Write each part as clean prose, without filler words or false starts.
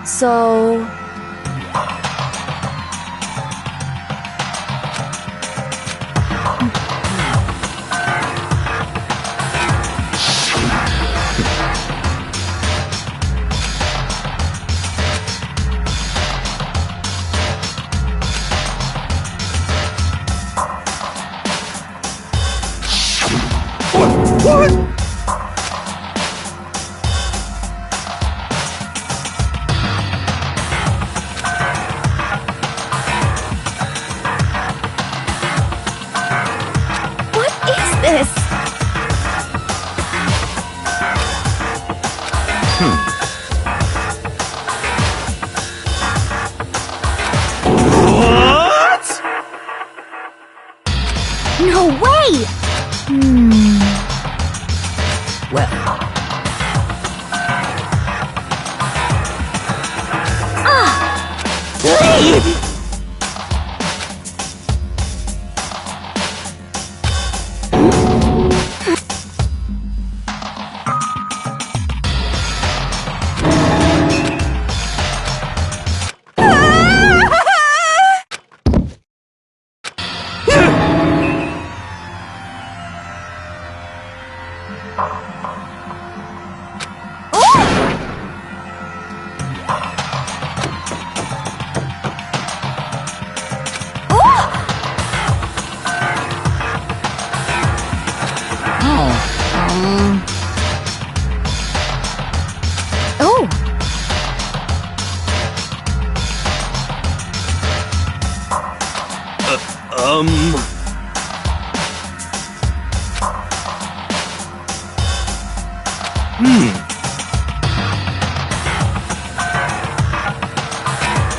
So... What? What is this? What? No way! Well.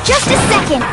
Just a second!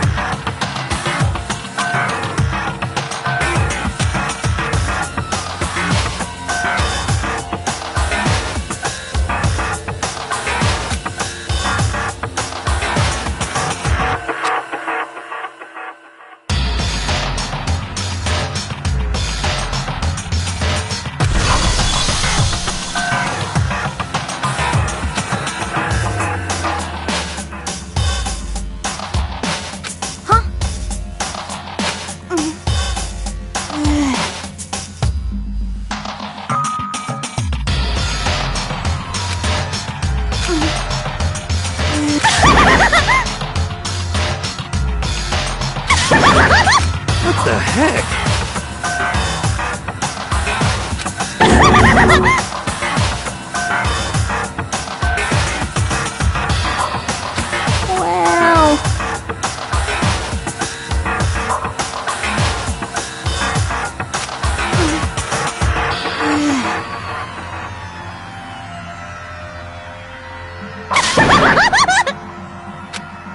What the heck? Well...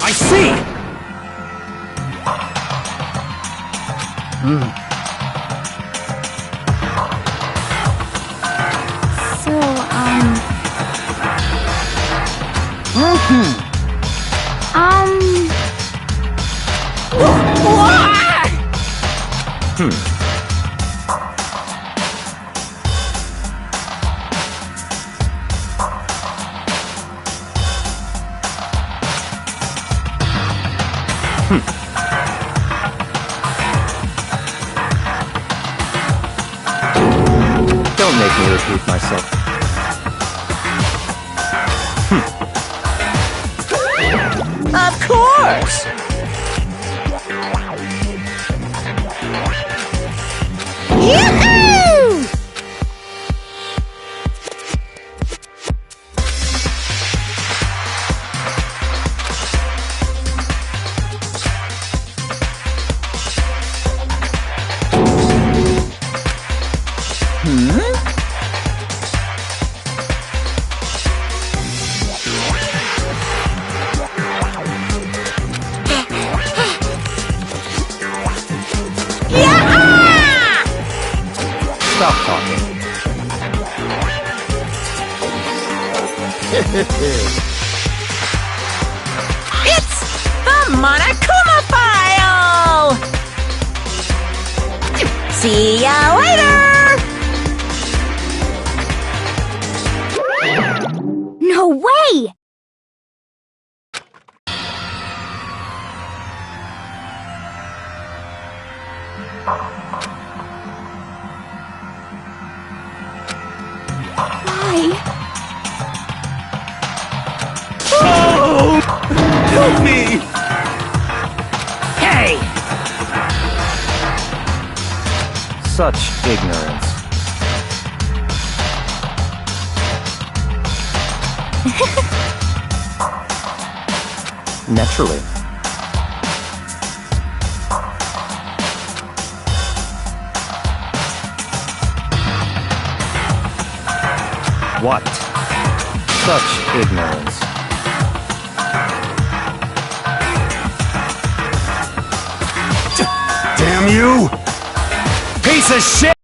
I see! So, Don't make me repeat myself. Of course! Yoo-hoo! Stop talking. It's the Monokuma File! See ya later! No way! Why? Oh! Help me! Hey! Such ignorance. Naturally. What? Such ignorance. Damn you! Piece of shit!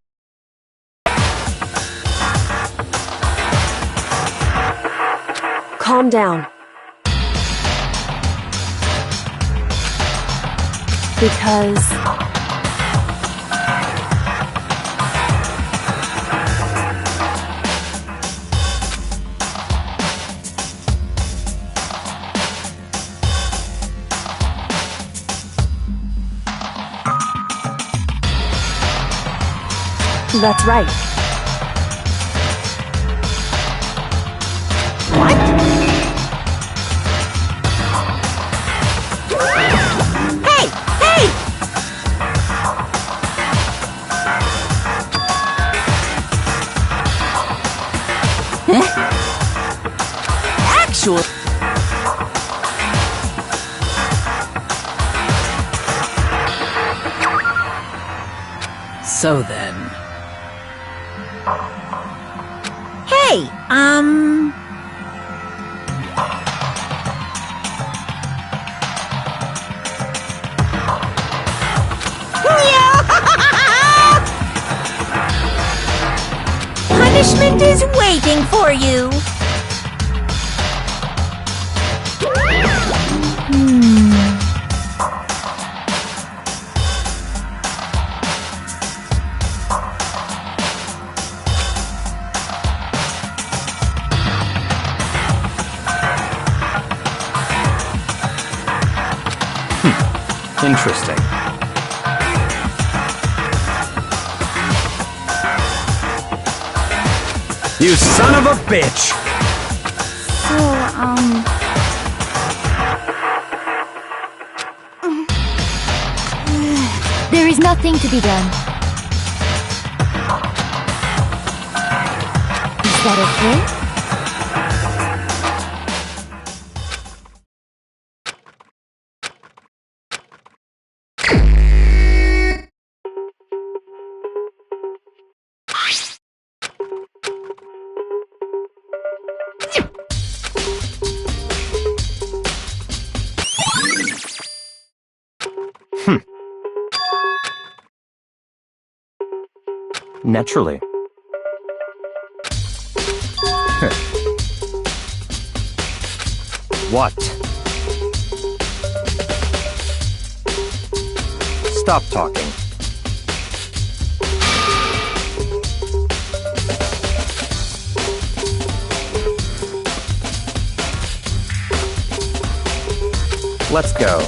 Calm down. Because... That's right. Hey! Hey! Actual... So then... Hey, Punishment is waiting for you! Interesting. You son of a bitch! There is nothing to be done. Is that okay? Naturally. What? Stop talking. Let's go.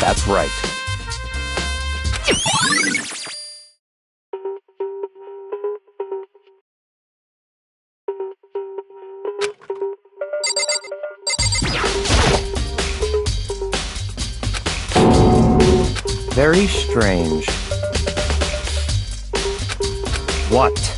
That's right. Very strange. What?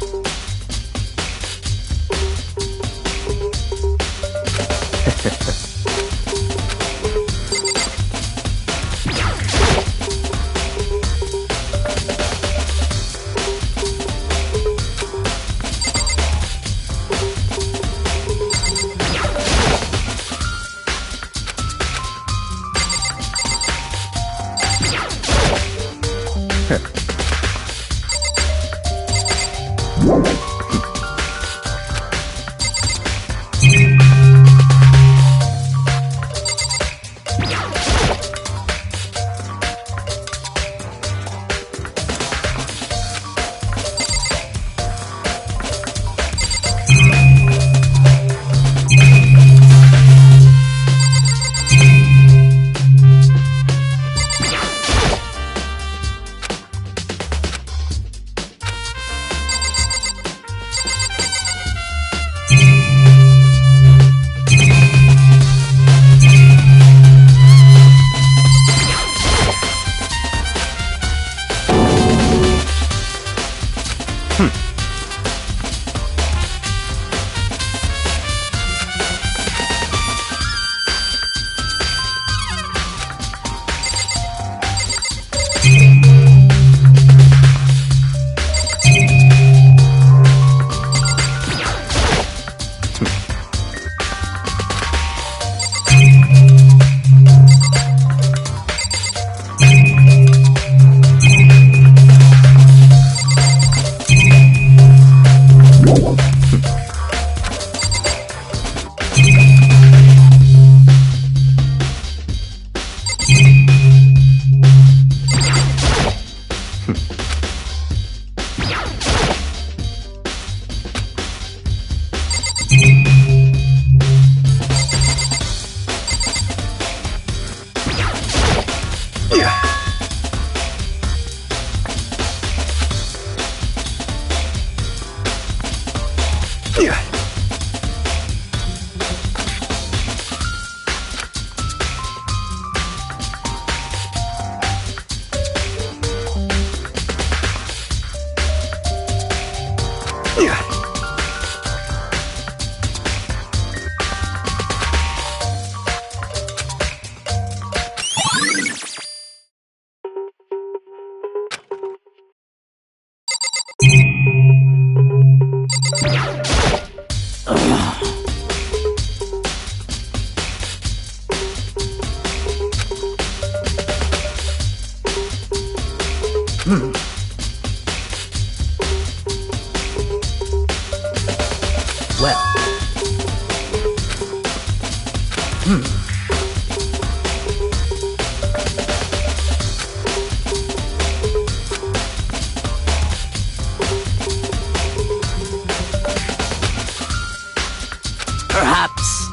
Perhaps.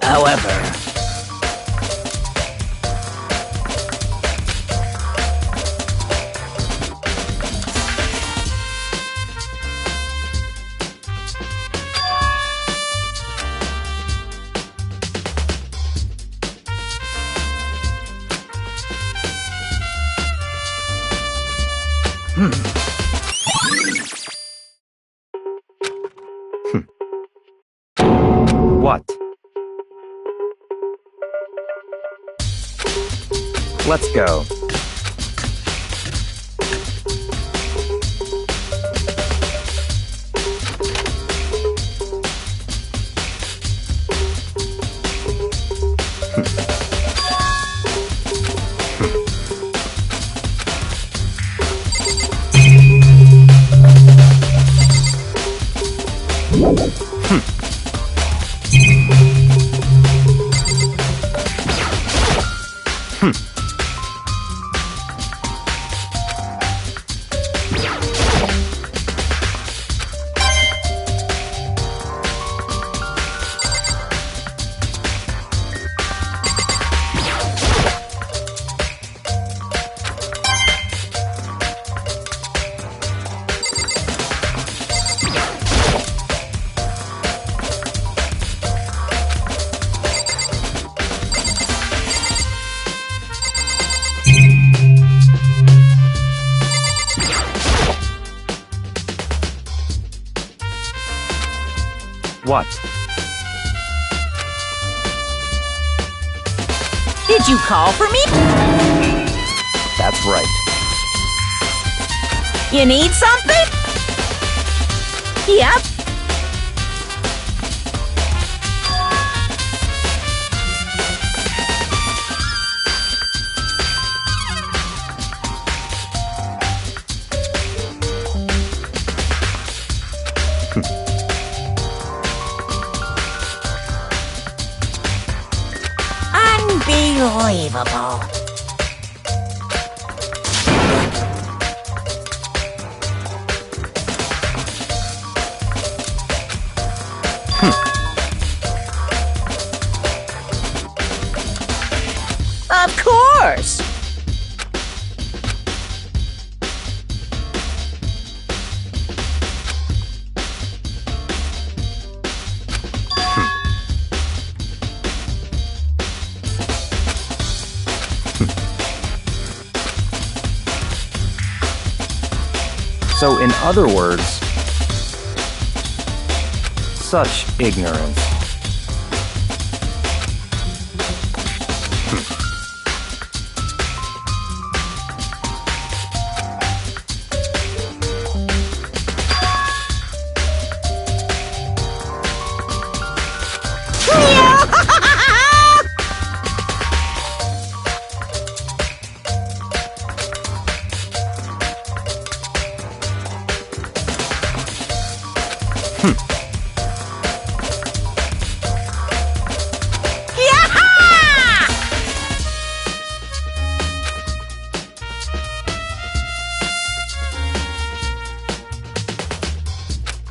However, What? Let's go. What? Did you call for me? That's right. You need something? Yep. Unbelievable. Of course. So, in other words, such ignorance.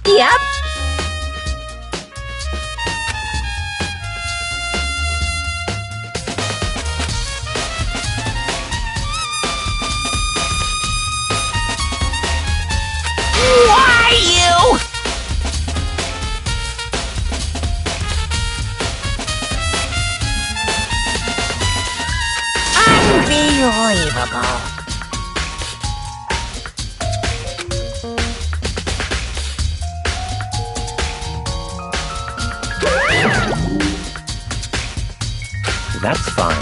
Yep. Why you? Unbelievable. That's fine.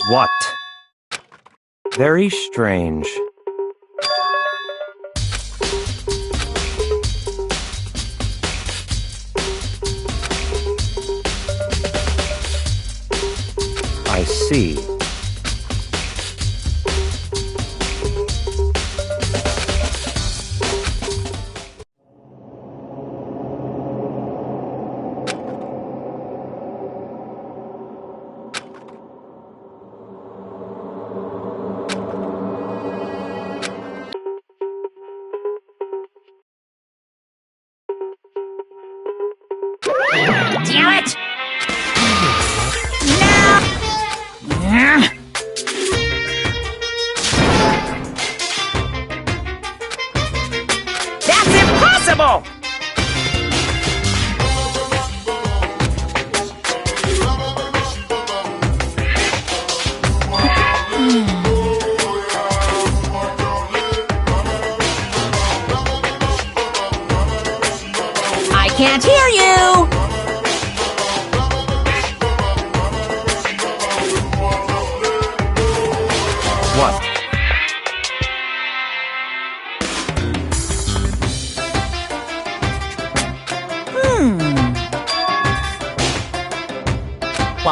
What? Very strange. I see.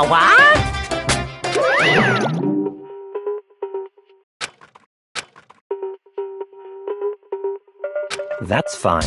What? That's fine.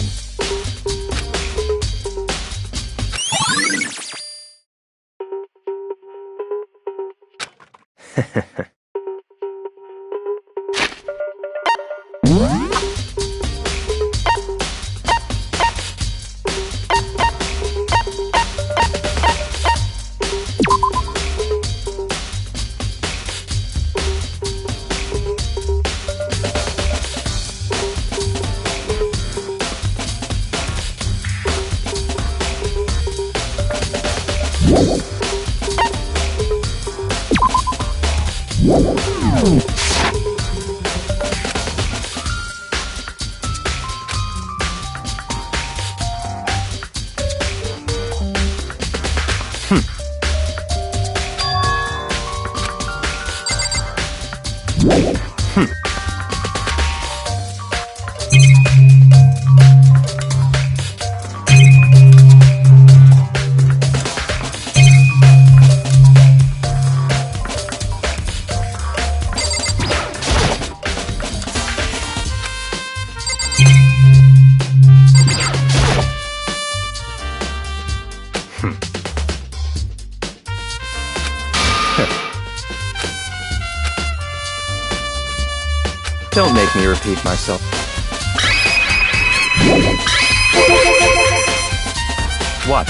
Don't make me repeat myself. What?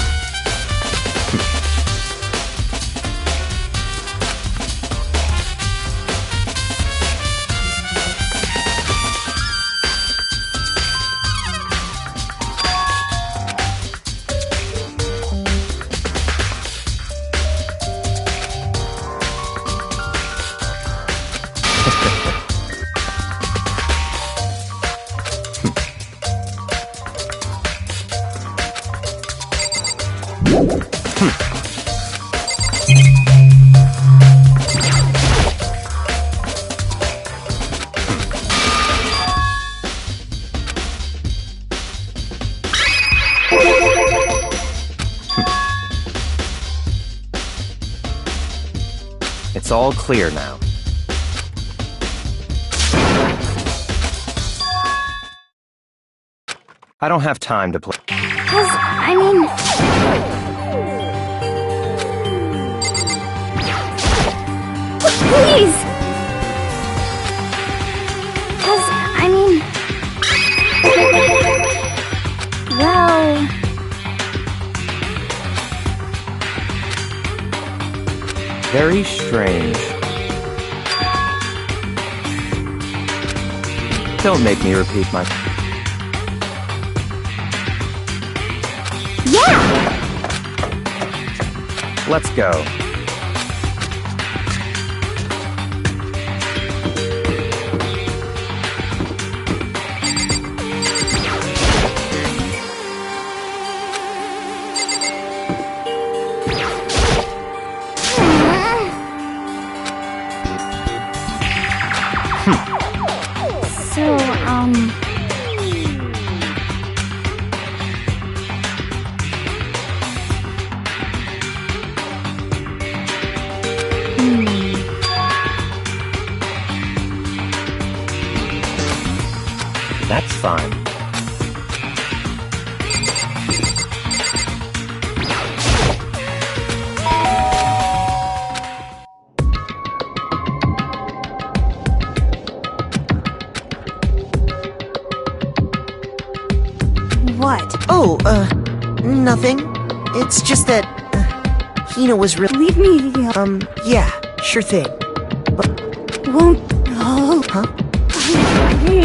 It's all clear now. I don't have time to play. Please! Well... Very strange. Don't make me repeat my... Yeah! Let's go. That's fine. What? Oh, nothing. It's just that, Hina was really... Leave me alone. Yeah, sure thing. Won't... Oh. Huh?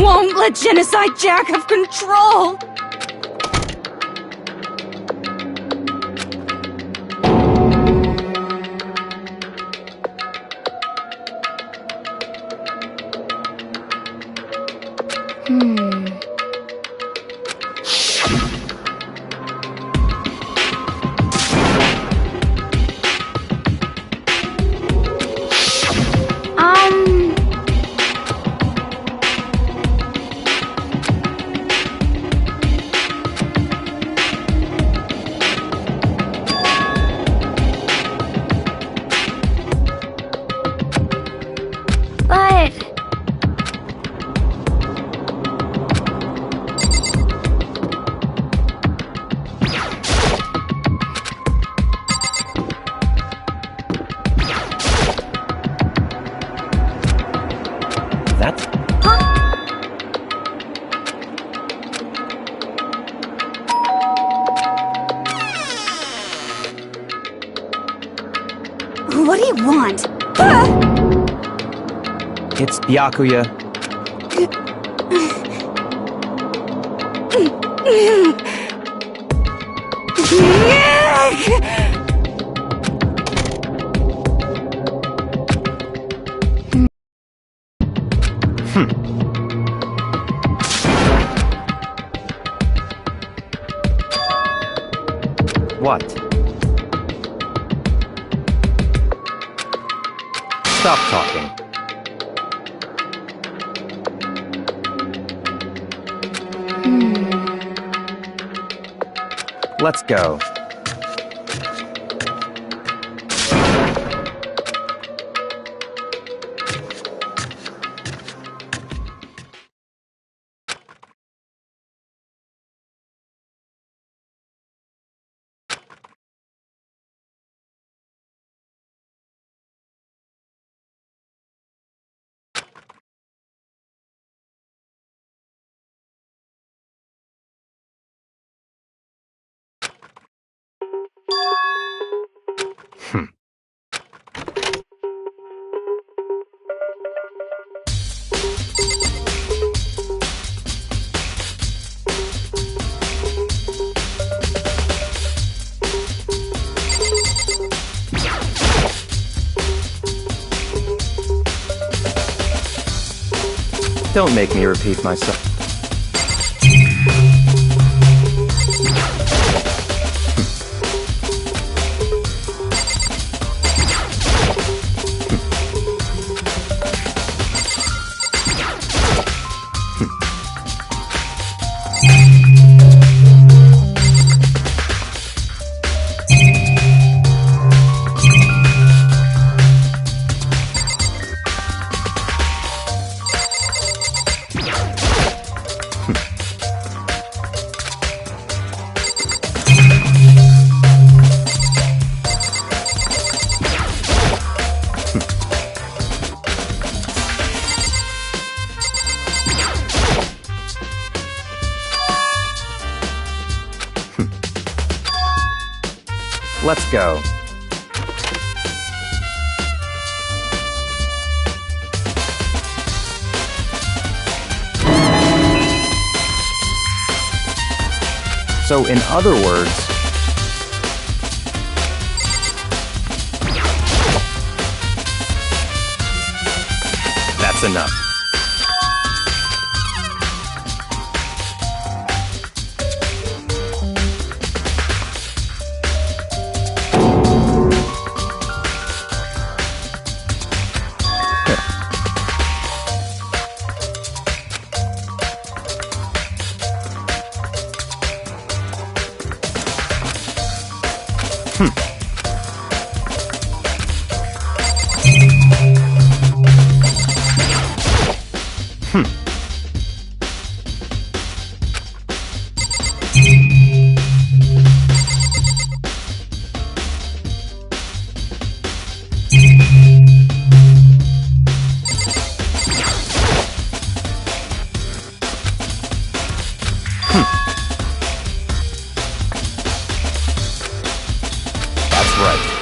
Won't let Genocide Jack have control! want? It's Byakuya. What? Stop talking. Let's go. Don't make me repeat myself. Let's go. So, in other words, that's enough. That's right.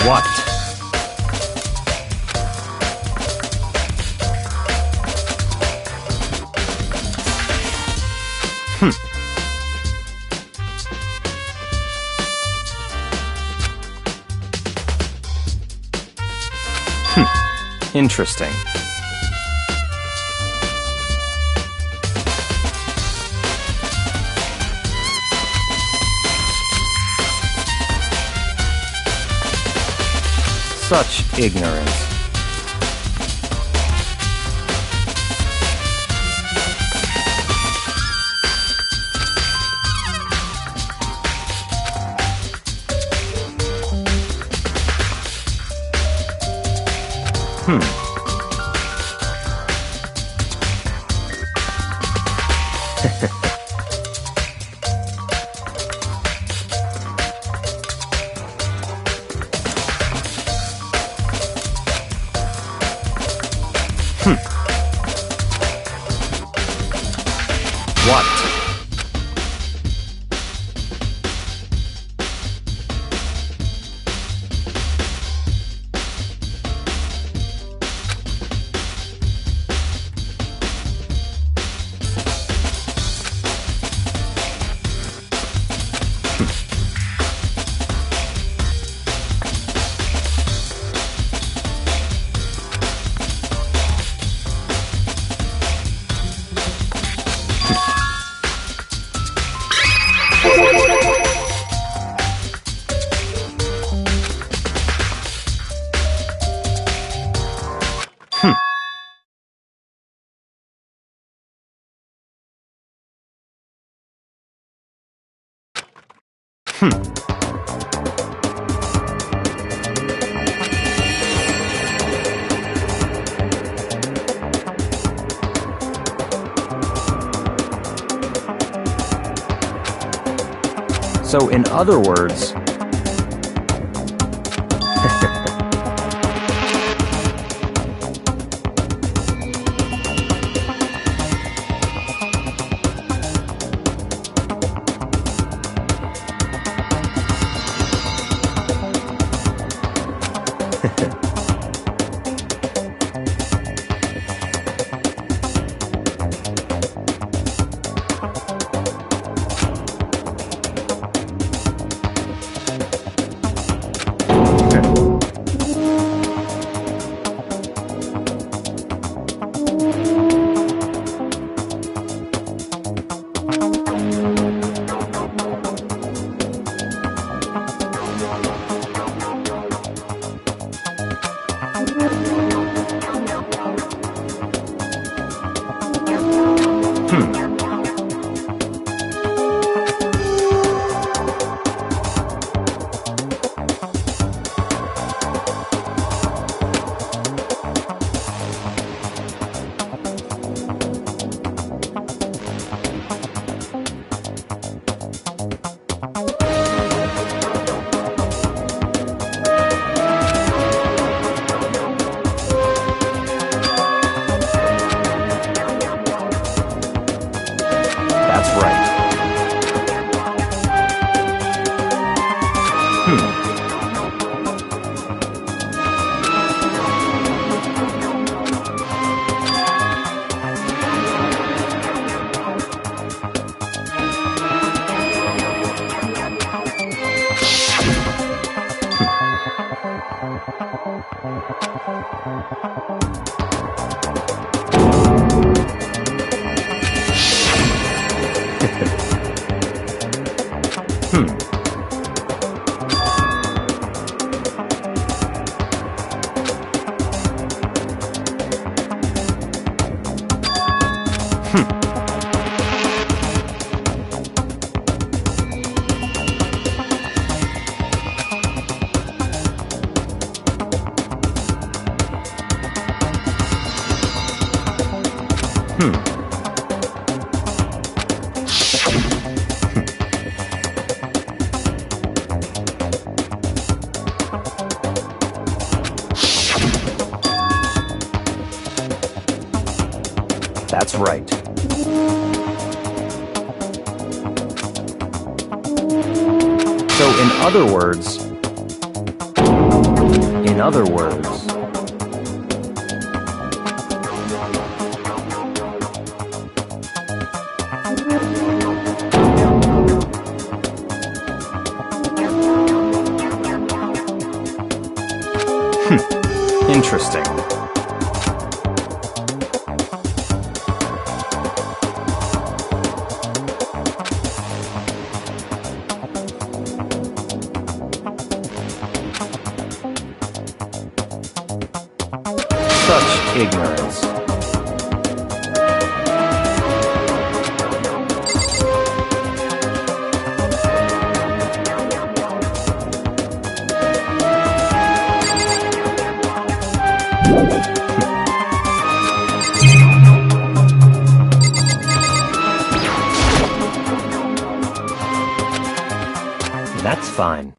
What? Interesting. Such ignorance. What? So, in other words, that's right. That's right. So, in other words, In other words... Interesting. Such ignorance. That's fine.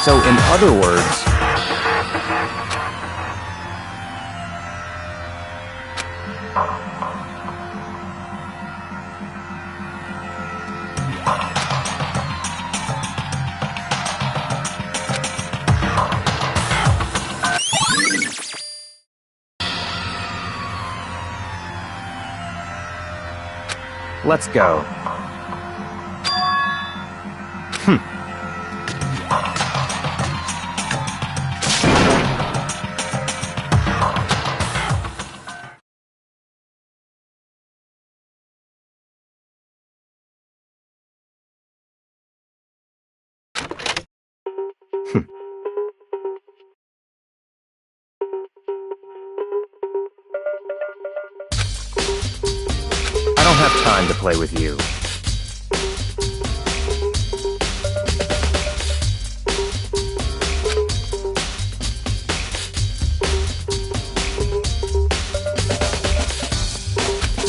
So, in other words... Let's go. I don't have time to play with you.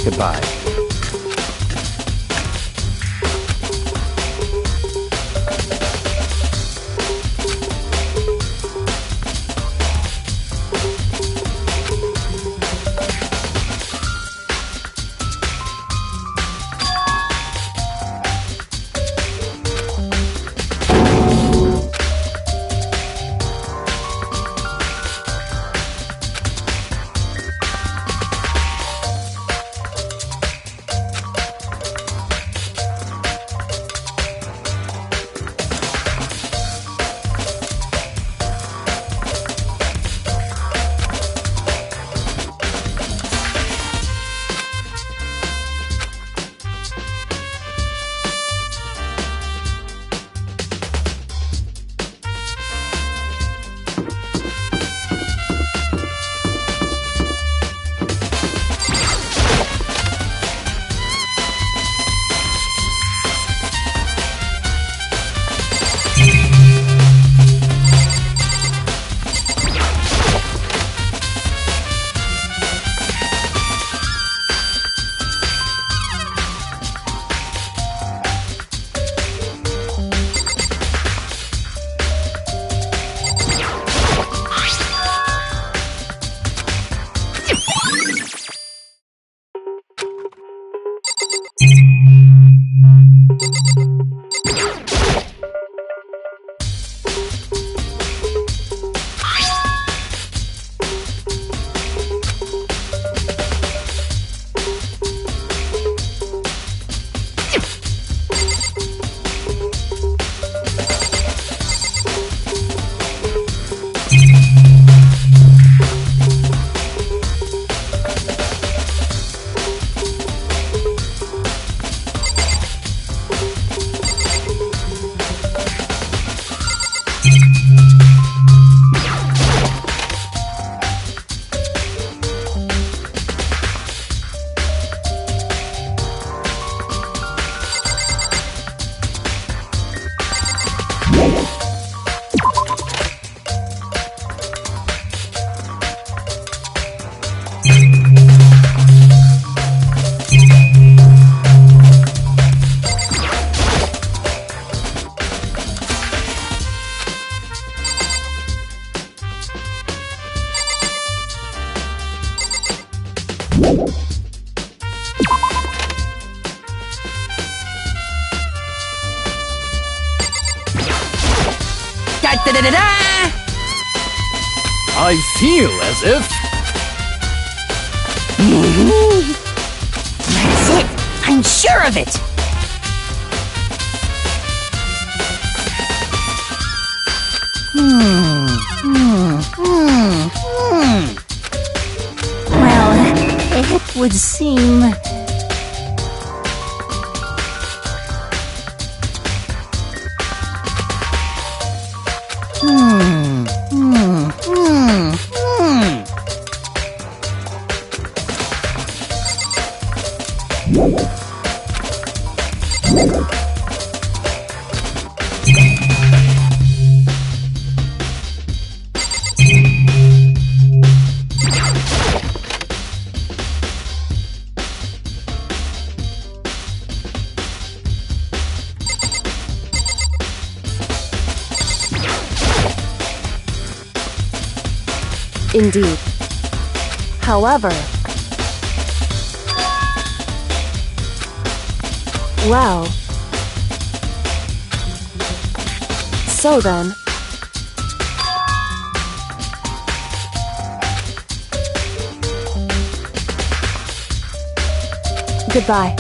Goodbye. Da-da-da-da-da! I feel as if... That's it! I'm sure of it! Well, it would seem... Indeed. However... Well... So then... Goodbye.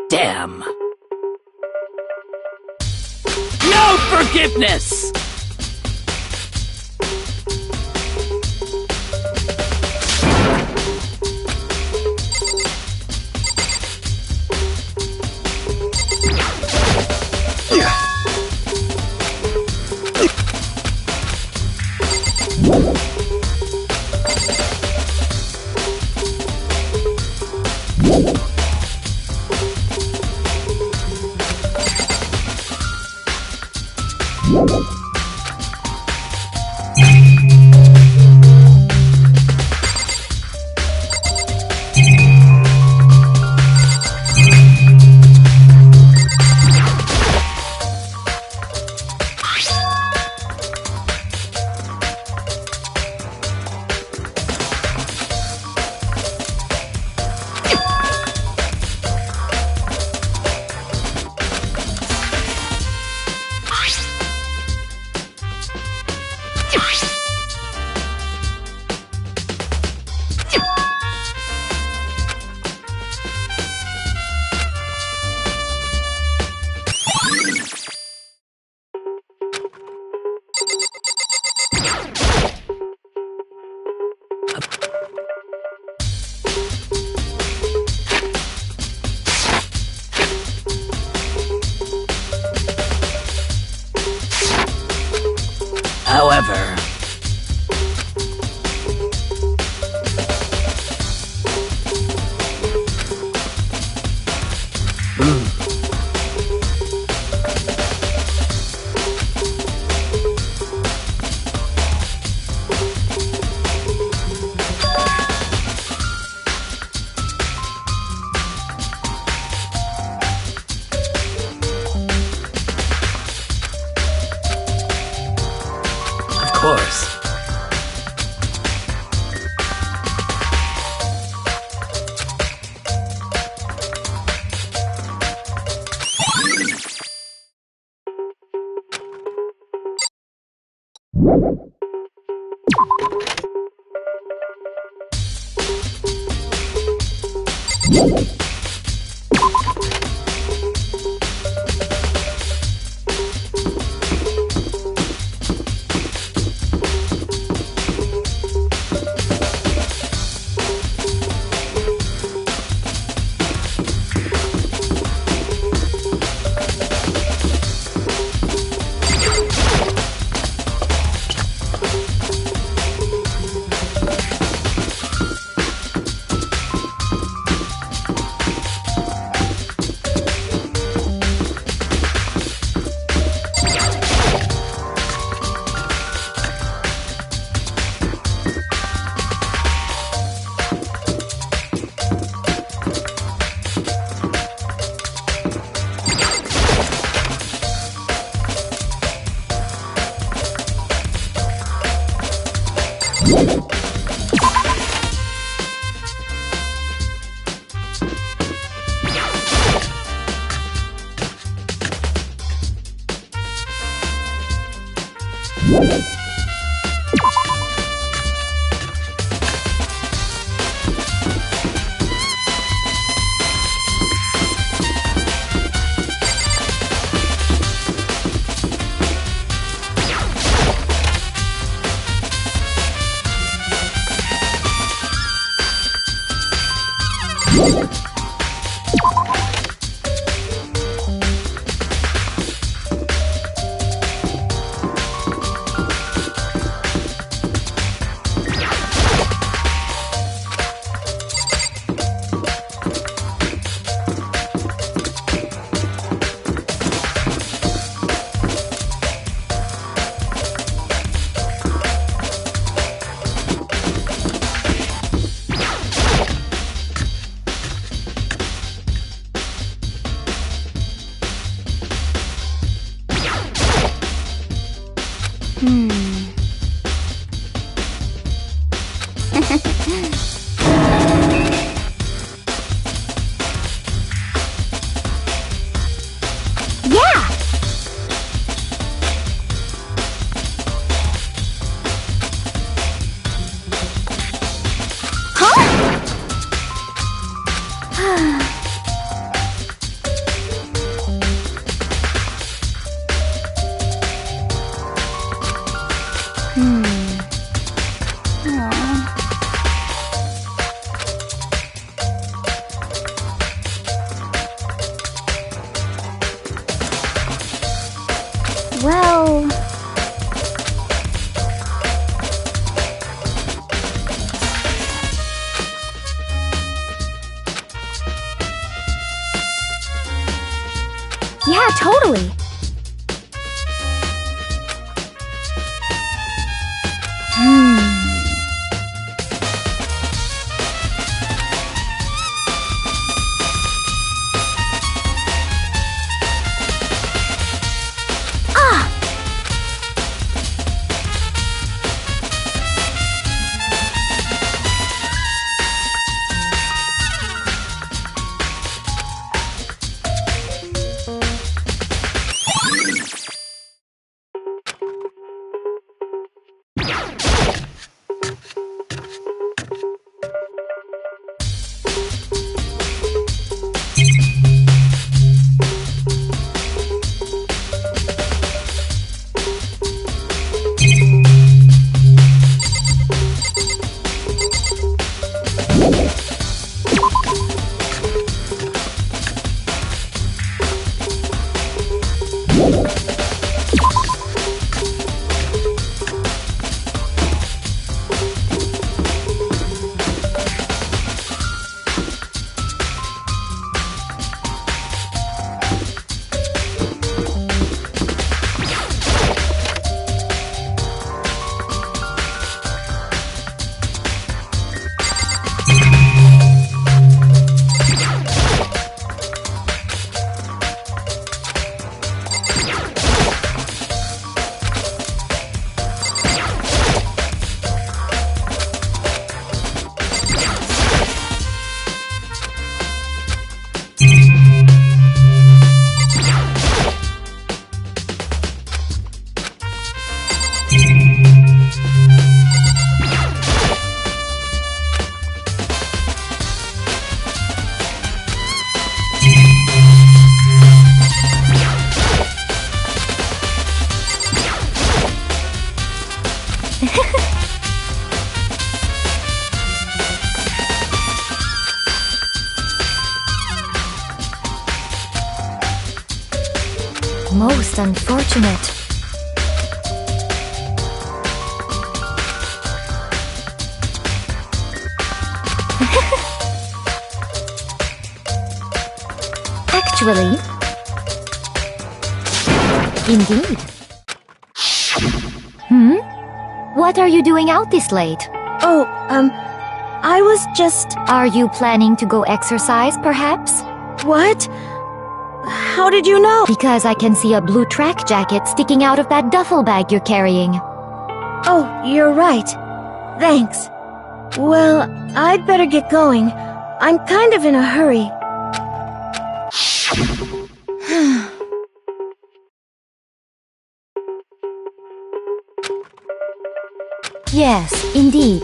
Damn! No forgiveness! However... course. Well... Yeah, totally. Most unfortunate. Actually, indeed. What are you doing out this late? Oh, I was just... Are you planning to go exercise, perhaps? What? How did you know? Because I can see a blue track jacket sticking out of that duffel bag you're carrying. Oh, you're right. Thanks. Well, I'd better get going. I'm kind of in a hurry. Yes, indeed.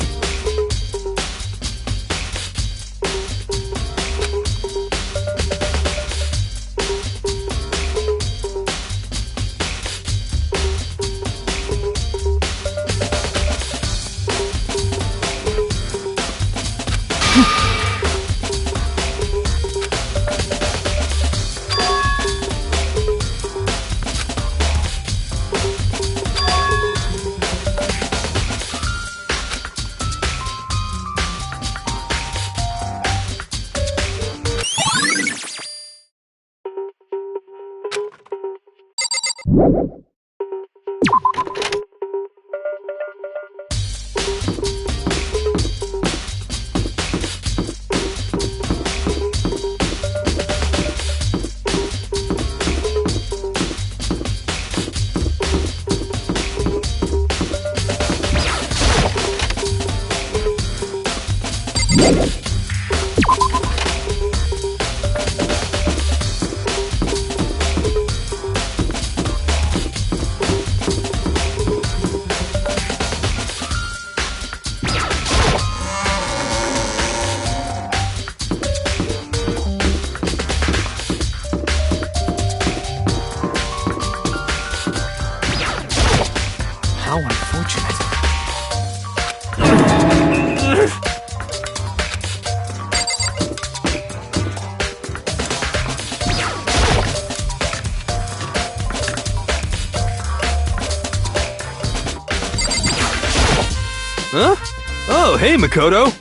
How unfortunate. Huh? Oh, hey, Makoto!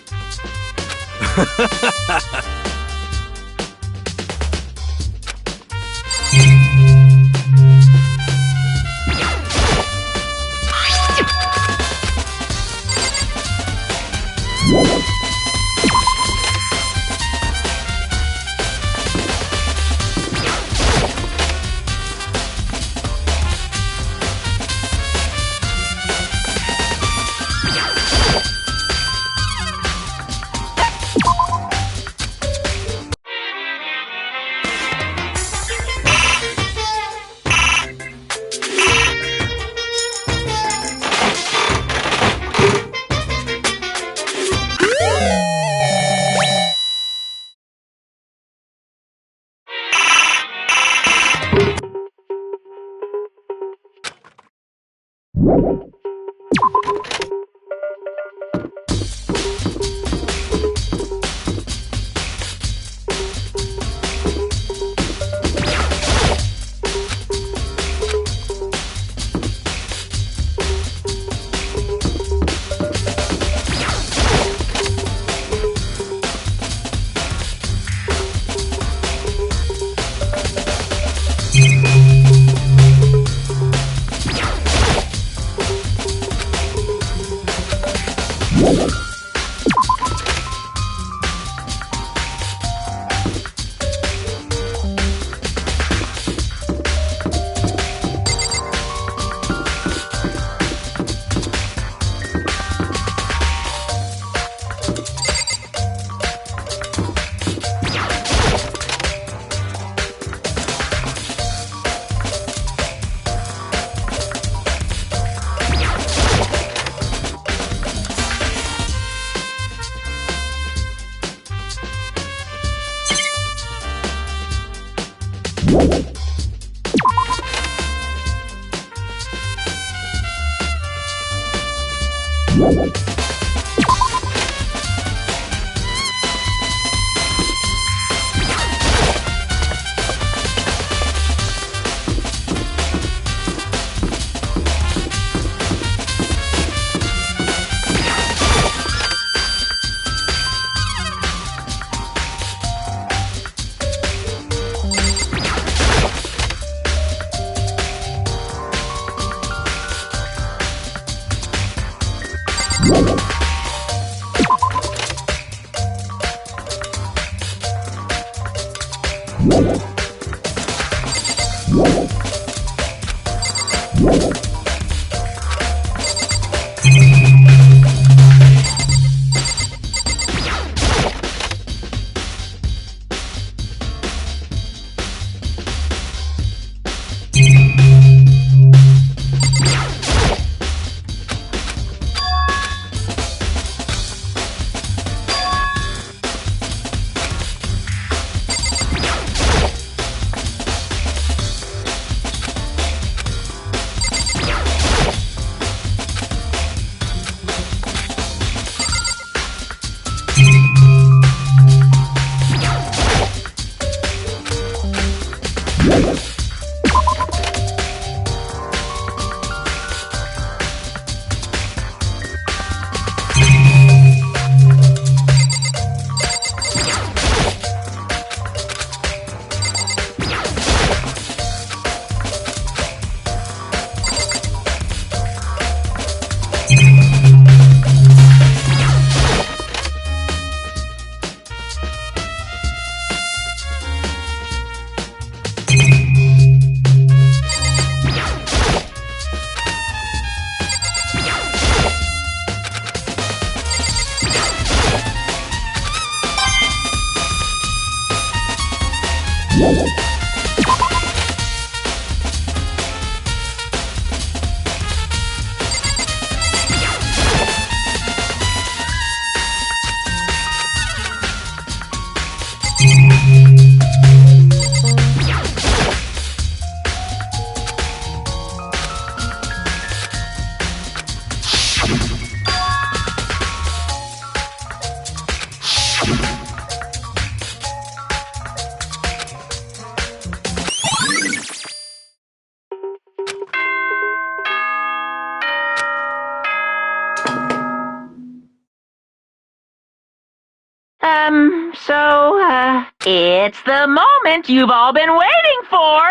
It's the moment you've all been waiting for.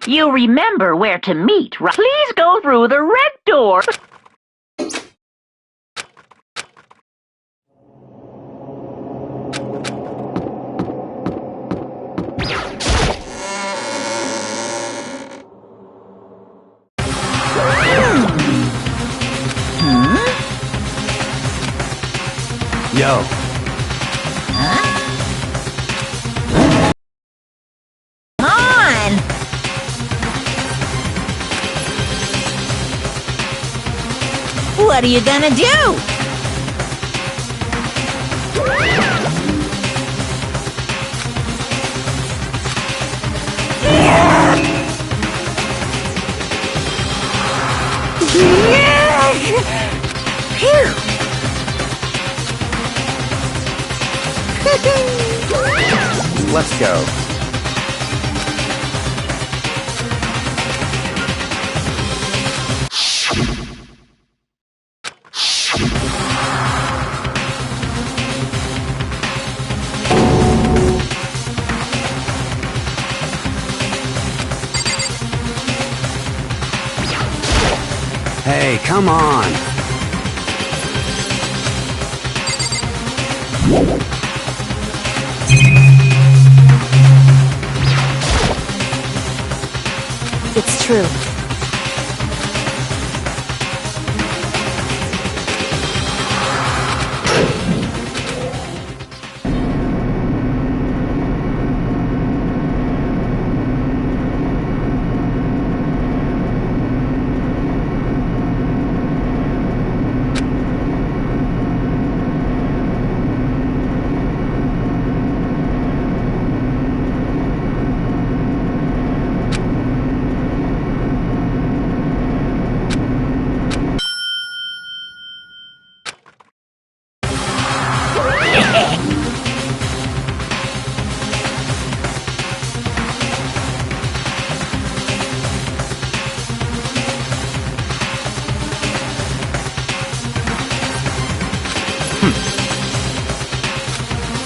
You remember where to meet, right? Please go through the red door. Yo. What are you gonna do? Let's go. Hey, come on! It's true.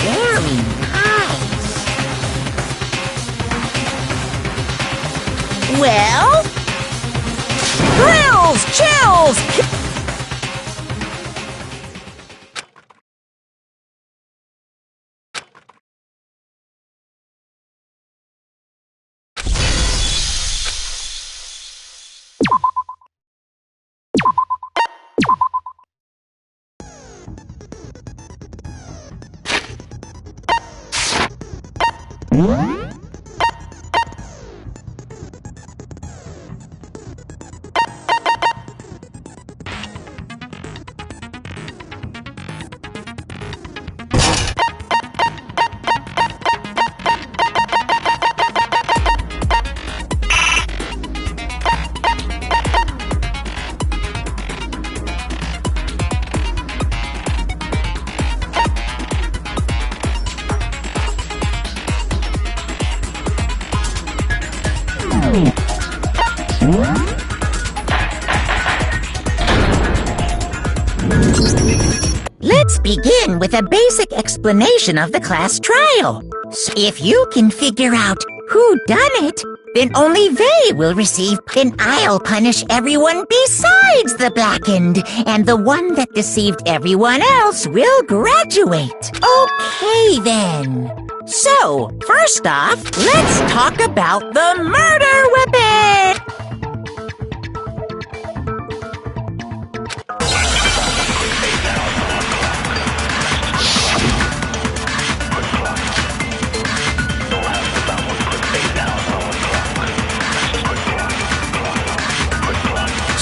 Very nice. Well, thrills, chills, Let's begin with a basic explanation of the class trial. So if you can figure out who done it, then only they will receive. Then I'll punish everyone besides the blackened, and the one that deceived everyone else will graduate. Okay then. So, first off, let's talk about the murder weapon!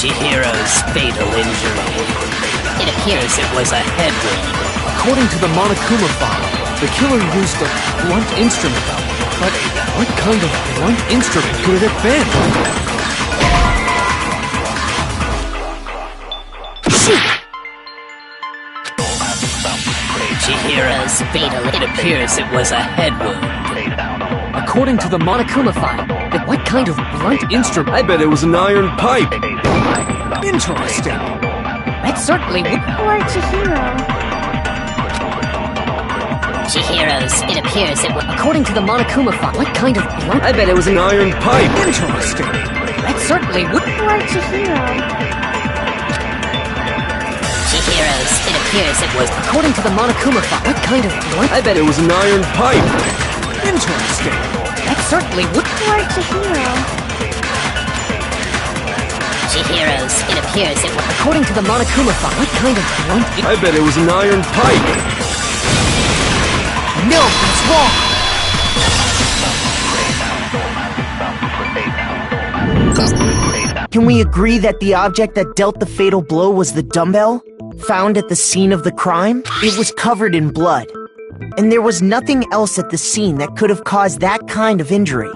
Chihiro's fatal injury. It appears it was a head wound. According to the Monokuma file, the killer used a blunt instrument. But what kind of blunt instrument could it have been? Chihiro's fatal. It appears it was a head wound. According to the Monokuma file, what kind of blunt instrument? I bet it was an iron pipe. Interesting. That certainly would. Poor Chihiro. Chihiro's. It appears it was. According to the Monokuma file, what kind of blunt? I bet it was an iron pipe. Interesting. That certainly would. Poor Chihiro. Chihiro's. It appears it was. According to the Monokuma file, what kind of blunt? I bet it was an iron pipe. Interesting. That certainly would. Poor Chihiro. Chihiro's. It appears it was. According to the Monokuma file, what kind of blunt? I bet it was an iron pipe. No, that's wrong. Can we agree that the object that dealt the fatal blow was the dumbbell? Found at the scene of the crime? It was covered in blood. And there was nothing else at the scene that could have caused that kind of injury.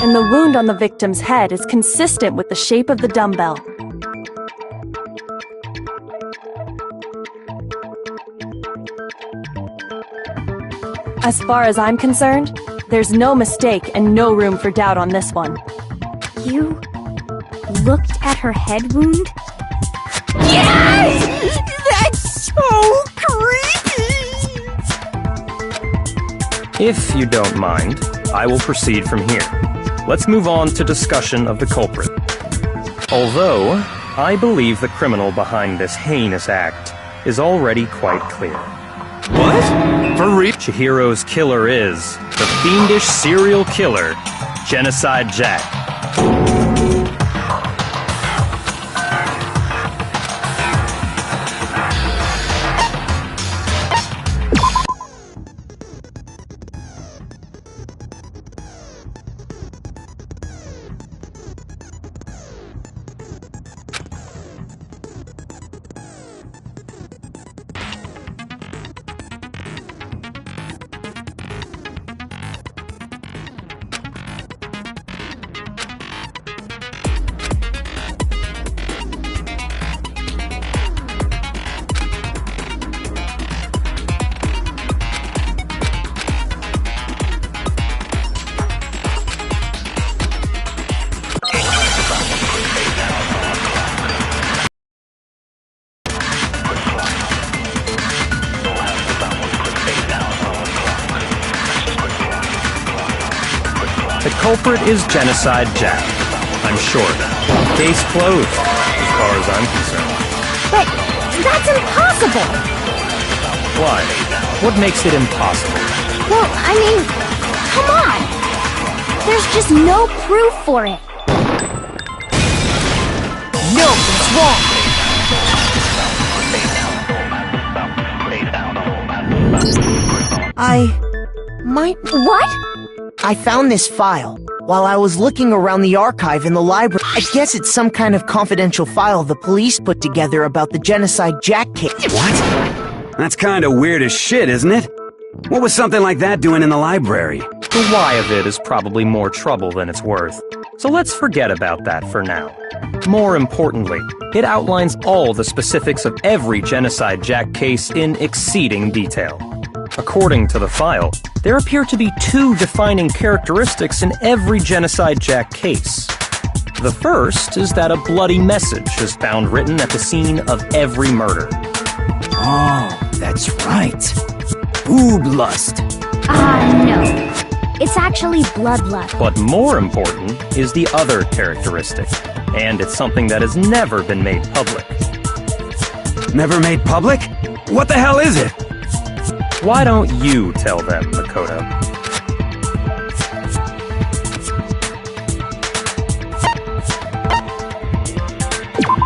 And the wound on the victim's head is consistent with the shape of the dumbbell. As far as I'm concerned, there's no mistake and no room for doubt on this one. You looked at her head wound? Yes! That's so creepy! If you don't mind, I will proceed from here. Let's move on to discussion of the culprit. Although, I believe the criminal behind this heinous act is already quite clear. What? For real? Chihiro's killer is the fiendish serial killer, Genocide Jack. The culprit is Genocide Jack. I'm sure. Case closed, as far as I'm concerned. But that's impossible! Why? What makes it impossible? Well, I mean, come on! There's just no proof for it. No, that's wrong. I might... What? I found this file while I was looking around the archive in the library. I guess it's some kind of confidential file the police put together about the Genocide Jack case. What? That's kinda weird as shit, isn't it? What was something like that doing in the library? The why of it is probably more trouble than it's worth, so let's forget about that for now. More importantly, it outlines all the specifics of every Genocide Jack case in exceeding detail. According to the file, there appear to be two defining characteristics in every Genocide Jack case. The first is that a bloody message is found written at the scene of every murder. Oh, that's right. Boob lust. No. It's actually bloodlust. But more important is the other characteristic, and it's something that has never been made public. Never made public? What the hell is it? Why don't you tell them, Makoto?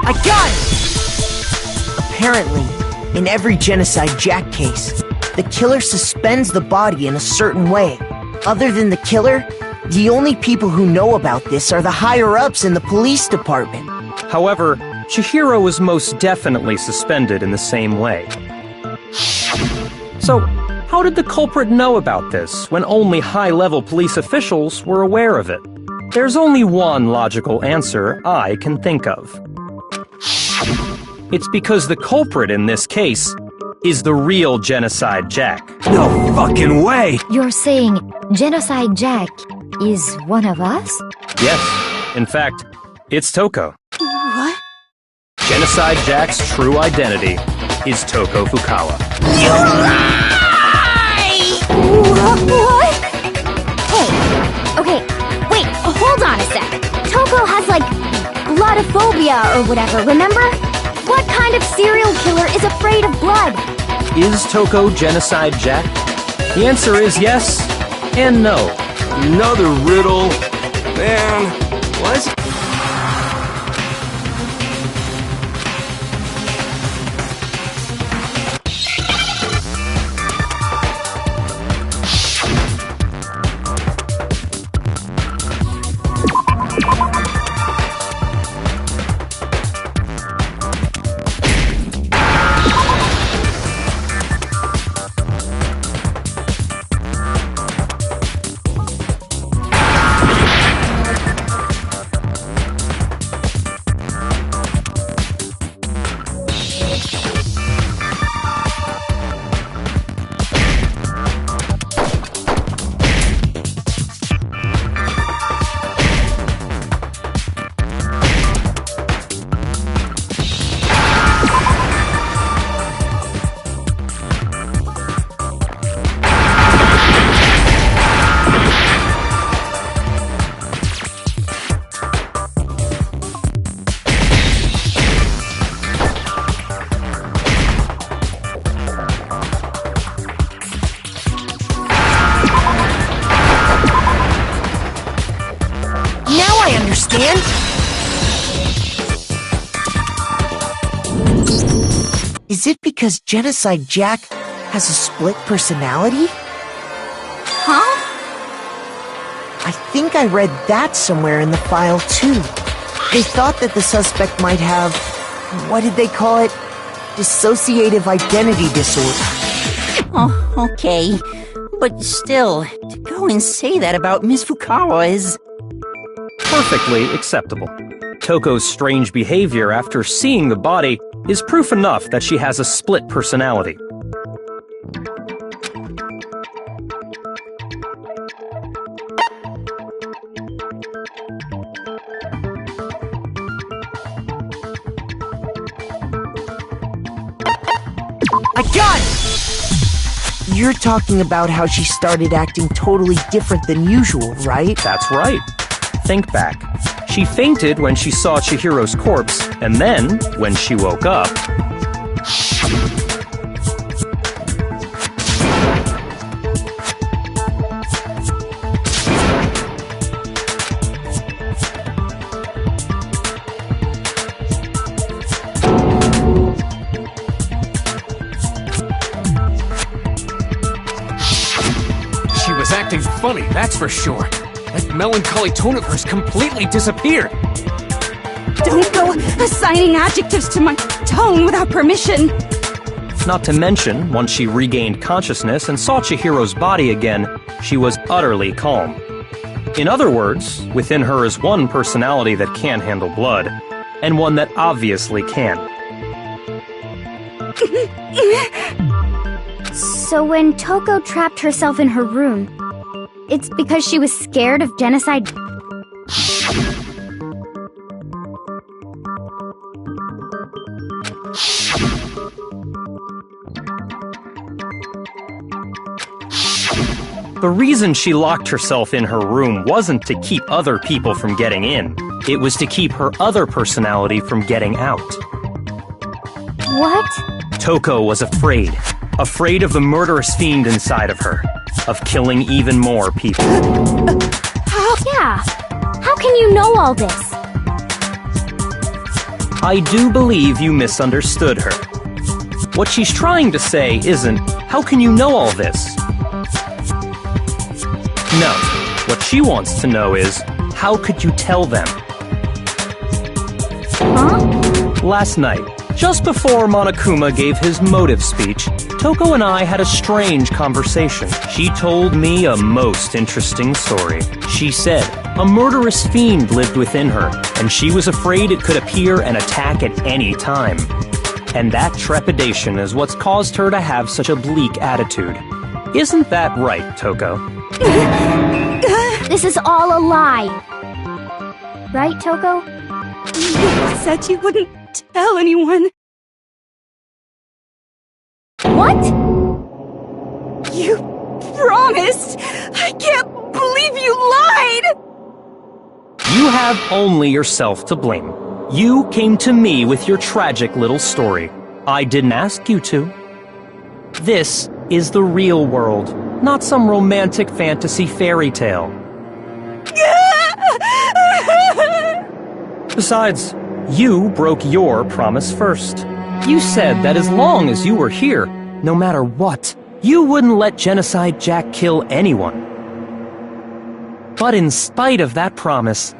I got it! Apparently, in every Genocide Jack case, the killer suspends the body in a certain way. Other than the killer, the only people who know about this are the higher-ups in the police department. However, Chihiro was most definitely suspended in the same way. So, how did the culprit know about this when only high-level police officials were aware of it? There's only one logical answer I can think of. It's because the culprit in this case is the real Genocide Jack. No fucking way! You're saying Genocide Jack is one of us? Yes, in fact, it's Toko. What? Genocide Jack's true identity is Toko Fukawa. You lie! What? Hey, okay, wait, hold on a sec. Toko has, like, bloodophobia or whatever, remember? What kind of serial killer is afraid of blood? Is Toko Genocide Jack? The answer is yes and no. Another riddle. Man, what? understand? Is it because Genocide Jack has a split personality? Huh? I think I read that somewhere in the file, too. They thought that the suspect might have, what did they call it? Dissociative identity disorder. Oh, okay. But still, to go and say that about Miss Fukawa is... perfectly acceptable. Toko's strange behavior after seeing the body is proof enough that she has a split personality. I got it! You're talking about how she started acting totally different than usual, right? That's right. Think back. She fainted when she saw Chihiro's corpse, and then, when she woke up... She was acting funny, that's for sure. That melancholy tone of hers completely disappeared. Don't go assigning adjectives to my tone without permission. Not to mention, once she regained consciousness and saw Chihiro's body again, she was utterly calm. In other words, within her is one personality that can handle blood, and one that obviously can. So when Toko trapped herself in her room, it's because she was scared of genocide? The reason she locked herself in her room wasn't to keep other people from getting in. It was to keep her other personality from getting out. What? Toko was afraid. Afraid of the murderous fiend inside of her. Of killing even more people. Yeah. How can you know all this? I do believe you misunderstood her. What she's trying to say isn't, how can you know all this? No. What she wants to know is, how could you tell them? Huh? Last night, just before Monokuma gave his motive speech, Toko and I had a strange conversation. She told me a most interesting story. She said a murderous fiend lived within her, and she was afraid it could appear and attack at any time. And that trepidation is what's caused her to have such a bleak attitude. Isn't that right, Toko? This is all a lie. Right, Toko? You said you wouldn't tell anyone. What? You promised! I can't believe you lied! You have only yourself to blame. You came to me with your tragic little story. I didn't ask you to. This is the real world, not some romantic fantasy fairy tale. Besides, you broke your promise first. You said that as long as you were here, no matter what, you wouldn't let Genocide Jack kill anyone. But in spite of that promise,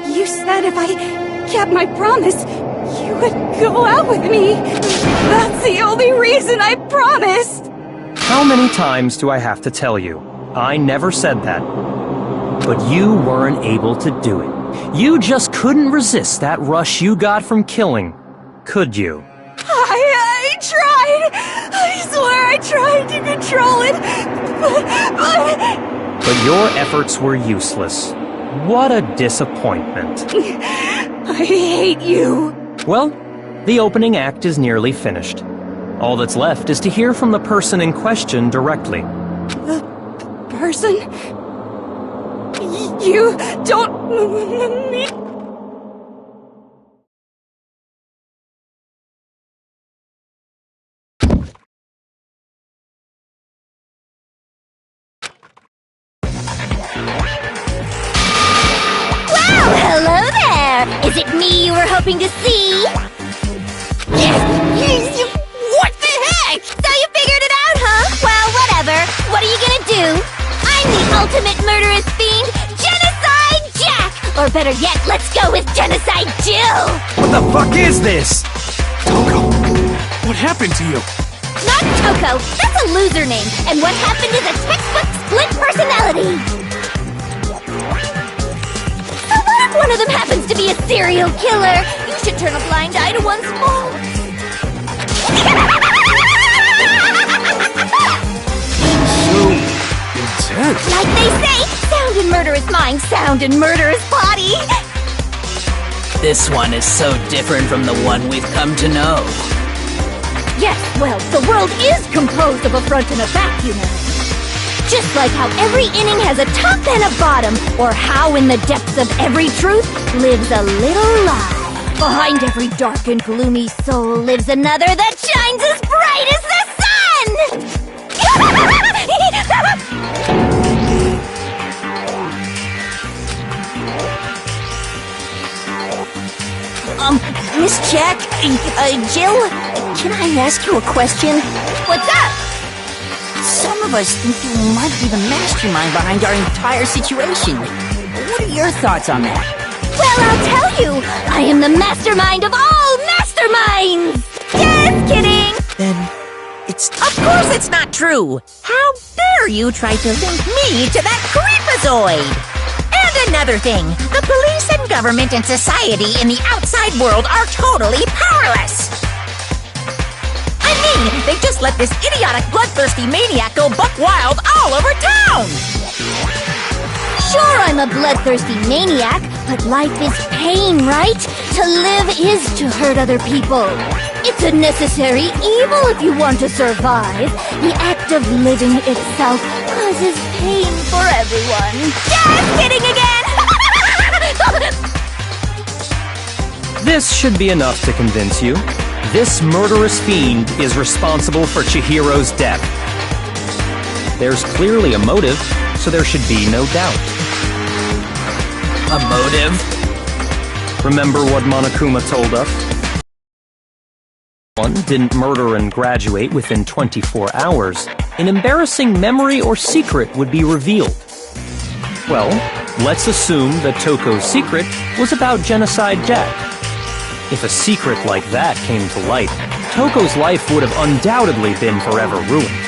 You said if I kept my promise, you would go out with me. That's the only reason I promised. how many times do I have to tell you? I never said that. But you weren't able to do it. You just couldn't resist that rush you got from killing, could you? I tried. I swear I tried to control it. But your efforts were useless. What a disappointment. I hate you. Well, the opening act is nearly finished. All that's left is to hear from the person in question directly. The person? You don't mean... Hello there! Is it me you were hoping to see? What the heck? So you figured it out, huh? Well, whatever. What are you gonna do? I'm the ultimate murderous fiend, Genocide Jack! Or better yet, let's go with Genocide Jill! What the fuck is this? Toko, what happened to you? Not Toko, that's a loser name, and what happened is a textbook split personality! So what if one of them happens to be a serial killer? You should turn a blind eye to one's fault. So intense. Like they say, sound in murderous mind, sound in murderous body. This one is so different from the one we've come to know. Yes, well, the world is composed of a front and a back, you know. Just like how every inning has a top and a bottom, or how in the depths of every truth lives a little lie. Behind every dark and gloomy soul lives another that shines as bright as the sun! Miss Jack, Jill, can I ask you a question? What's up? Some of us think you might be the mastermind behind our entire situation. What are your thoughts on that? Well, I'll tell you. I am the mastermind of all masterminds! Just kidding! Then it's... Of course it's not true! How dare you try to link me to that creepazoid! And another thing, the police and government and society in the outside world are totally powerless! I mean, they just let this idiotic, bloodthirsty maniac go buck wild all over town! Sure, I'm a bloodthirsty maniac, but life is pain, right? To live is to hurt other people. It's a necessary evil if you want to survive. The act of living itself causes pain for everyone. Just kidding again! This should be enough to convince you. This murderous fiend is responsible for Chihiro's death. There's clearly a motive, so there should be no doubt. A motive? Remember what Monokuma told us? One didn't murder and graduate within 24 hours. An embarrassing memory or secret would be revealed. Well, let's assume that Toko's secret was about Genocide Jack. If a secret like that came to light, Toko's life would have undoubtedly been forever ruined.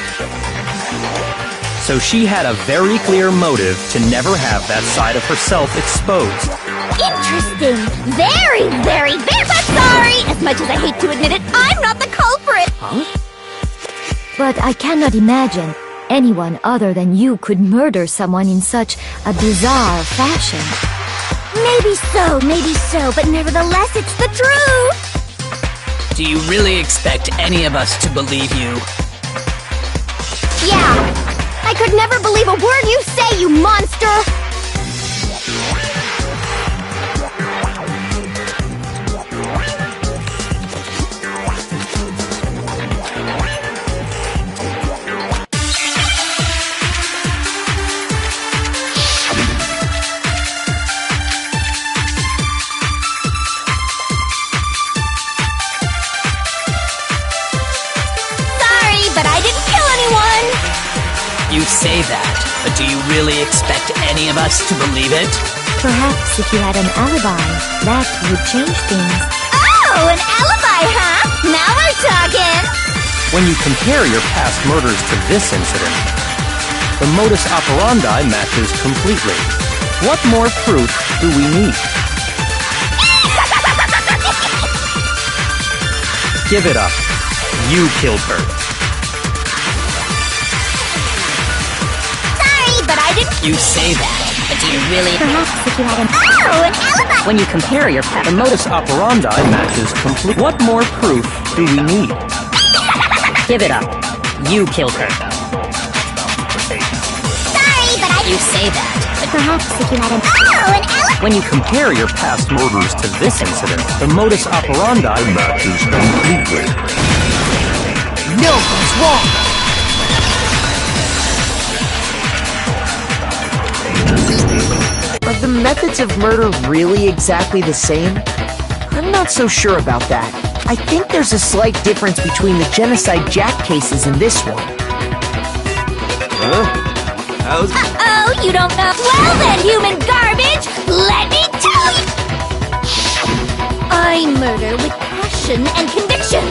So she had a very clear motive to never have that side of herself exposed. Interesting. Very, very, but sorry! As much as I hate to admit it, I'm not the culprit! Huh? But I cannot imagine anyone other than you could murder someone in such a bizarre fashion. Maybe so, but nevertheless, it's the truth! Do you really expect any of us to believe you? Yeah! I could never believe a word you say, you monster! You say that, but do you really expect any of us to believe it? Perhaps if you had an alibi, that would change things. Oh, an alibi, huh? Now we're talking! When you compare your past murders to this incident, the modus operandi matches completely. What more proof do we need? Give it up. You killed her. You say that, but do you really... Perhaps if you had an... Oh, an alibi! When you compare your past, the modus operandi matches complete. What more proof do we need? Give it up. You killed her. Sorry, but I... You say that, but... Perhaps if you had an... Oh, an alibi! When you compare your past murders to this incident, the modus operandi matches completely. No, what's wrong? Are the methods of murder really exactly the same? I'm not so sure about that. I think there's a slight difference between the Genocide Jack cases and this one. Uh-oh, you don't know? Well then, human garbage, let me tell you! I murder with passion and conviction.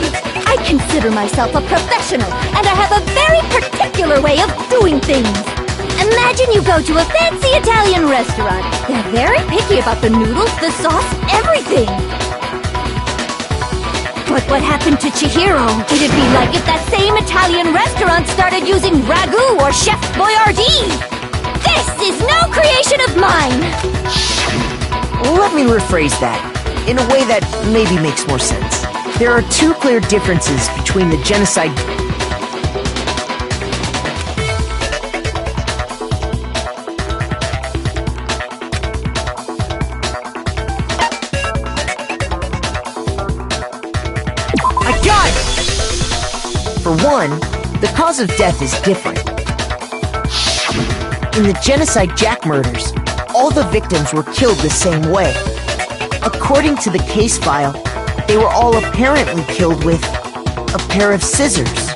I consider myself a professional, and I have a very particular way of doing things. Imagine you go to a fancy Italian restaurant. They're very picky about the noodles, the sauce, everything. But what happened to Chihiro? It'd be like if that same Italian restaurant started using ragu or Chef Boyardee. This is no creation of mine. Let me rephrase that, in a way that maybe makes more sense. There are two clear differences between the Genocide... For one, the cause of death is different. In the Genocide Jack murders, all the victims were killed the same way. According to the case file, They were all apparently killed with a pair of scissors.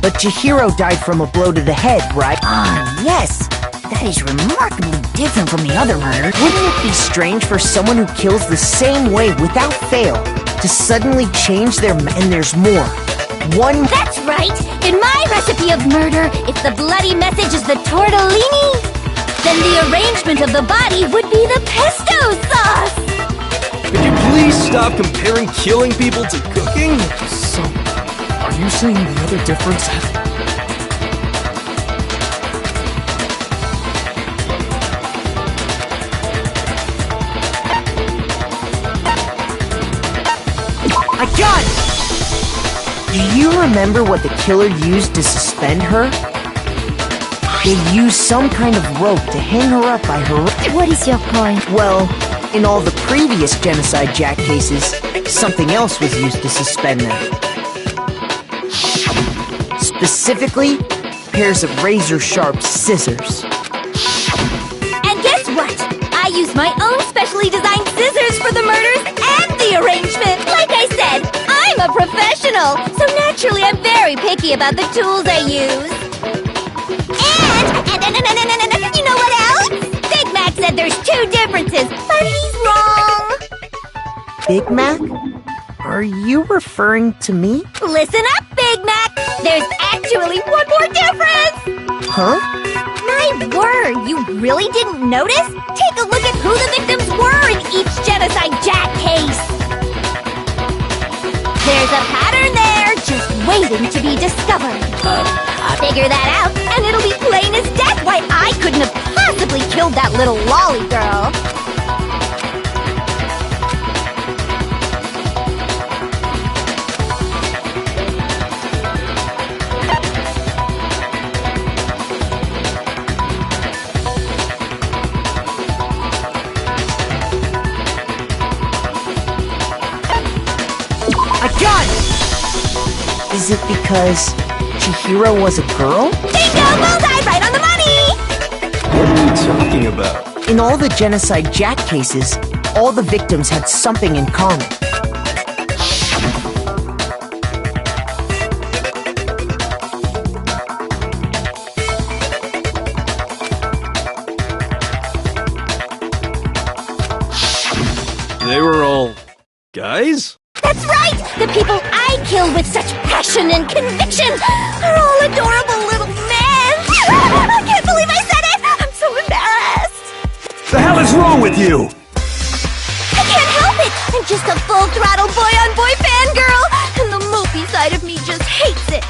But Chihiro died from a blow to the head, right? Ah, yes. That is remarkably different from the other murders. Wouldn't it be strange for someone who kills the same way without fail to suddenly change their... And there's more. That's right! In my recipe of murder, if the bloody message is the tortellini, then the arrangement of the body would be the pesto sauce! Could you please stop comparing killing people to cooking? So, are you saying the other difference? I got it! Do you remember what the killer used to suspend her? They used some kind of rope to hang her up by her... What is your point? Well, in all the previous Genocide Jack cases, something else was used to suspend them. Specifically, pairs of razor-sharp scissors. And guess what? I used my own specially designed scissors for the murders and the arrangement! Like I said, I'm a professional, so naturally I'm very picky about the tools I use. And you know what else? Big Mac said there's 2 differences, but he's wrong! Big Mac? Are you referring to me? Listen up, Big Mac! There's actually one more difference! Huh? My word, you really didn't notice? Take a look at who the victims were in each Genocide Jack case! There's a pattern there, just waiting to be discovered. Figure that out, and it'll be plain as death why I couldn't have possibly killed that little lolly girl. I got it! Is it because Chihiro was a girl? Bingo! Bullseye! Right on the money! What are you talking about? In all the Genocide Jack cases, all the victims had something in common. They were all... guys? That's right! The people I killed with such passion and conviction are all adorable little men! I can't believe I said it! I'm so embarrassed! The hell is wrong with you? I can't help it! I'm just a full-throttle boy-on-boy fangirl, and the mopey side of me just hates it.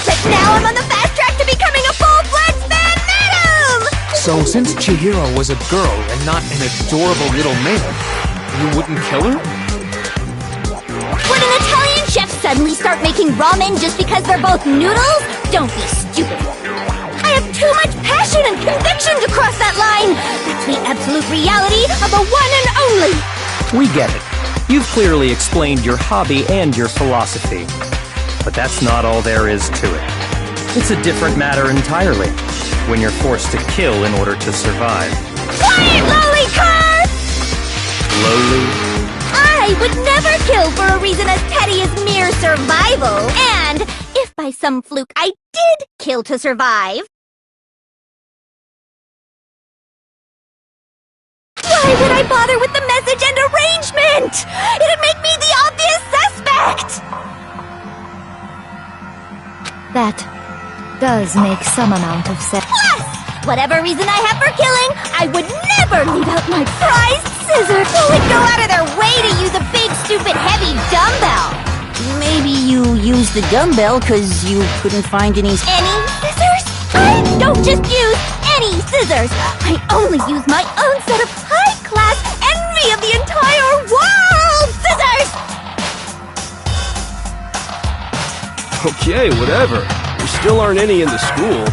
But now I'm on the fast track to becoming a full-fledged fan madam! So, since Chihiro was a girl and not an adorable little man, you wouldn't kill her? Would an Italian chef suddenly start making ramen just because they're both noodles? Don't be stupid. I have too much passion and conviction to cross that line. That's the absolute reality of the one and only. We get it. You've clearly explained your hobby and your philosophy. But that's not all there is to it. It's a different matter entirely, when you're forced to kill in order to survive. Quiet, lolly car! Slowly. I would never kill for a reason as petty as mere survival. And if by some fluke I did kill to survive, why would I bother with the message and arrangement? It'd make me the obvious suspect! That does make some amount of sense. Plus, whatever reason I have for killing, I would never leave out my prized scissors. Who would go out of their way to use a big, stupid, heavy dumbbell? Maybe you used the dumbbell because you couldn't find any... Any scissors? I don't just use any scissors. I only use my own set of high-class envy of the entire world scissors! Okay, whatever. There still aren't any in the school.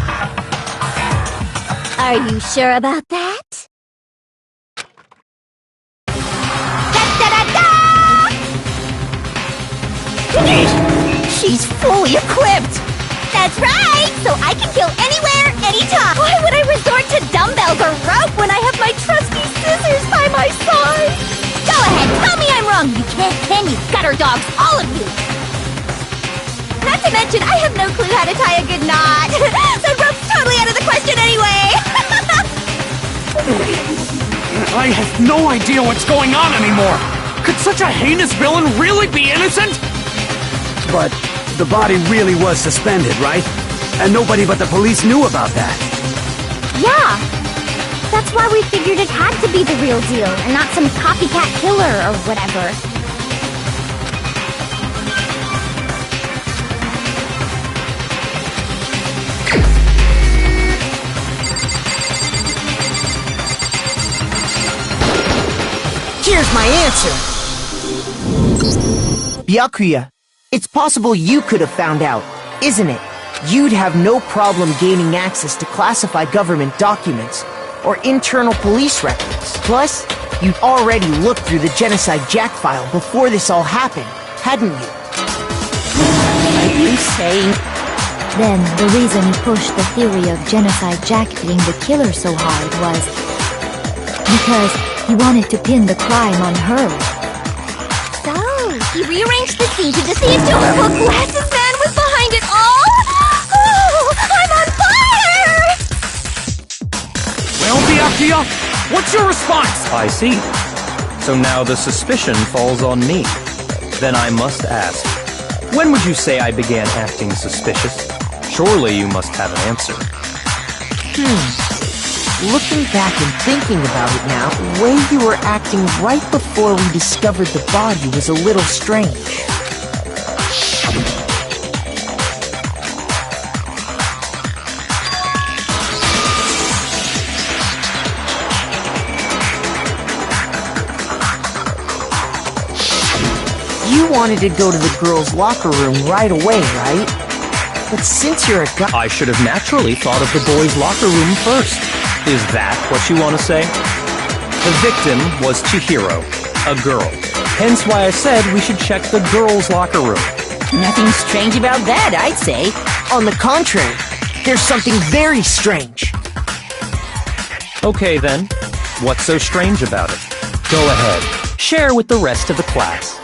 Are you sure about that? She's fully equipped! That's right! So I can kill anywhere, anytime! Why would I resort to dumbbells or rope when I have my trusty scissors by my side? Go killer dogs, all of you! Not to mention, I have no clue how to tie a good knot. So rope's totally out of the question anyway. I have no idea what's going on anymore! Could such a heinous villain really be innocent? But the body really was suspended, right? And nobody but the police knew about that. Yeah. That's why we figured it had to be the real deal, and not some copycat killer or whatever. Here's my answer! Byakuya, it's possible you could have found out, isn't it? You'd have no problem gaining access to classified government documents or internal police records. Plus, you'd already looked through the Genocide Jack file before this all happened, hadn't you? Are you saying... Then the reason he pushed the theory of Genocide Jack being the killer so hard was because he wanted to pin the crime on her. So, he rearranged the scene to deceive Adorable Glasses Man was behind it all? Oh, I'm on fire! Well, Byakuya, what's your response? I see. So now the suspicion falls on me. Then I must ask, when would you say I began acting suspicious? Surely you must have an answer. Looking back and thinking about it now, the way you were acting right before we discovered the body was a little strange. You wanted to go to the girls' locker room right away, right? But since you're a guy... I should have naturally thought of the boys' locker room first. Is that what you want to say? The victim was Chihiro, a girl. Hence why I said we should check the girls' locker room. Nothing strange about that, I'd say. On the contrary, there's something very strange. Okay then, what's so strange about it? Go ahead, share with the rest of the class.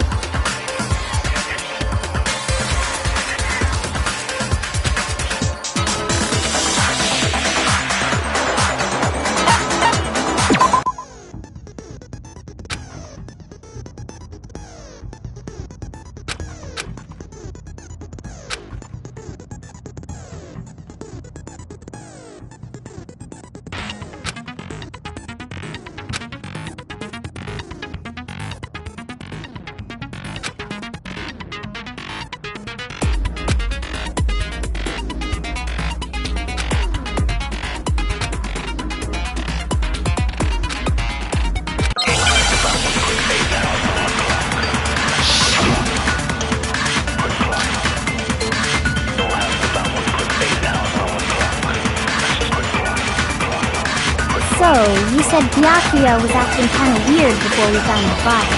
So, you said Byakuya was acting kind of weird before we found the body.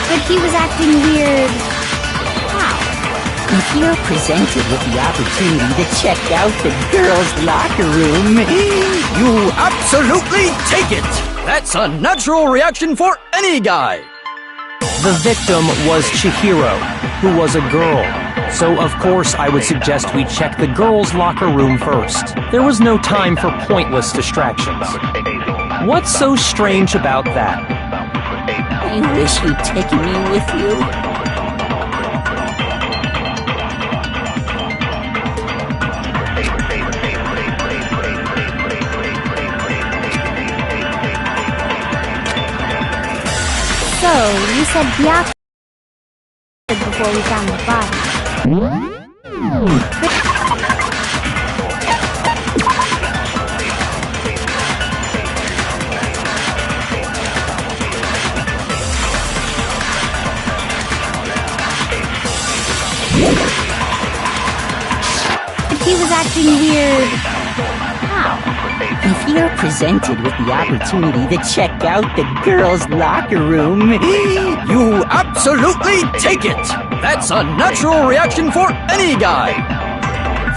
But he was acting weird... how? If you're presented with the opportunity to check out the girls' locker room, you absolutely take it! That's a natural reaction for any guy! The victim was Chihiro, who was a girl. So of course I would suggest we check the girls' locker room first. There was no time for pointless distractions. What's so strange about that? I wish you'd taken me with you. So, you said Byakuya before we found the body. He was acting weird. How? If you're presented with the opportunity to check out the girls' locker room, you absolutely take it! That's a natural reaction for any guy!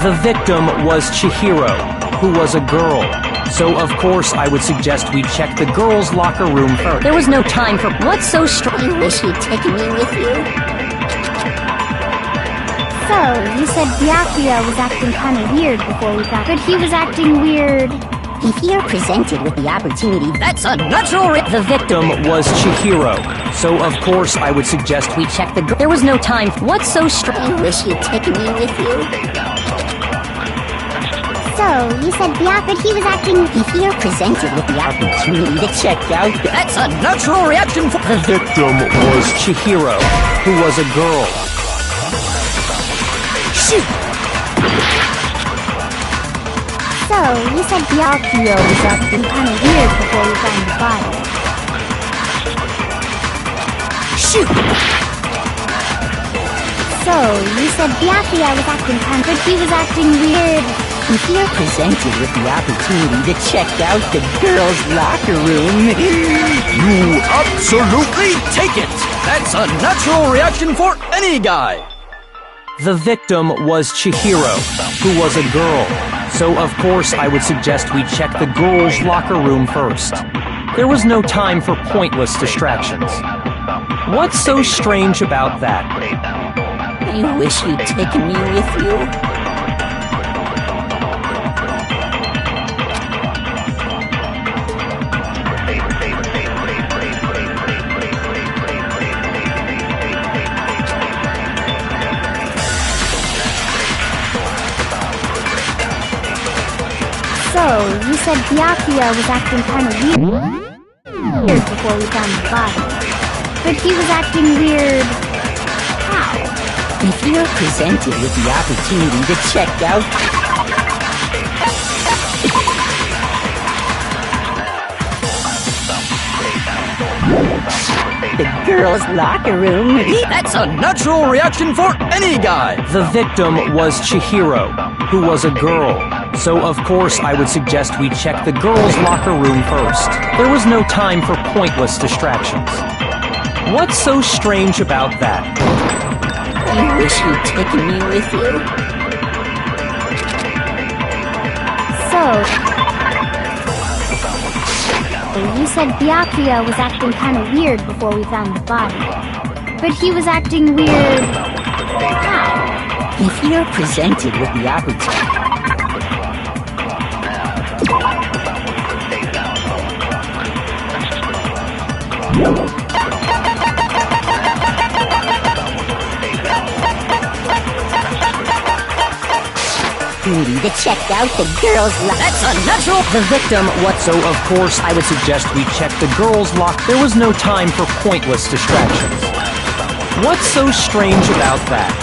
The victim was Chihiro, who was a girl. So of course I would suggest we check the girls' locker room first. There was no time for what's so strange. I wish you'd taken me with you. So, you said Byakuya was acting kind of weird before we got, but he was acting weird. If you're presented with the opportunity, That's unnatural. The victim was Chihiro, so of course I would suggest we check the. There was no time. What's so strange? I wish you'd taken me with you. So, you said Byakuya, but he was acting. If you're presented with the opportunity to check out, That's a natural reaction for. The victim was Chihiro, who was a girl. Shoot! So, you said Byakuya was acting kind of weird before we found the body. Shoot! So, you said Byakuya was acting kind of, but he was acting weird. if you're presented with the opportunity to check out the girls' locker room, You absolutely take it! That's a natural reaction for any guy! The victim was Chihiro, who was a girl, so of course I would suggest we check the girls' locker room first. There was no time for pointless distractions. What's so strange about that? I wish you'd taken me with you. So, you said Byakuya was acting kind of weird before we found the body. But he was acting weird. How? If you're presented with the opportunity to check out the girls' locker room, That's a natural reaction for any guy! The victim was Chihiro, who was a girl, so of course I would suggest we check the girls' locker room first. There was no time for pointless distractions. What's so strange about that? I wish you'd taken me with you. So, you said Byakuya was acting kind of weird before we found the body. But he was acting weird. How? If you're presented with the opportunity to check out the girls' locker. That's unnatural! The victim, so of course I would suggest we check the girls' locker. There was no time for pointless distractions. What's so strange about that?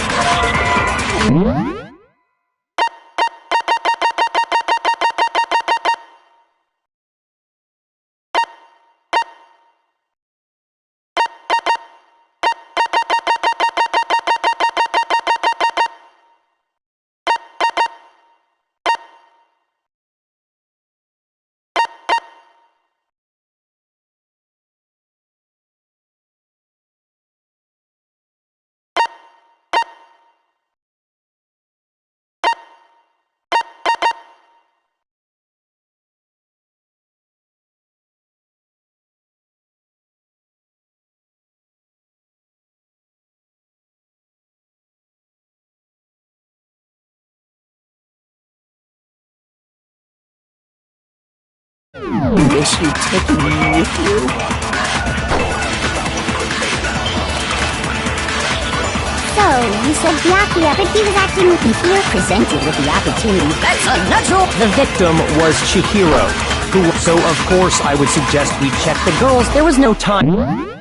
I wish you'd taken me with you. So, you said Byakuya, but he was acting. If you're presented with the opportunity, That's unnatural! The victim was Chihiro, so of course I would suggest we check the girls. There was no time.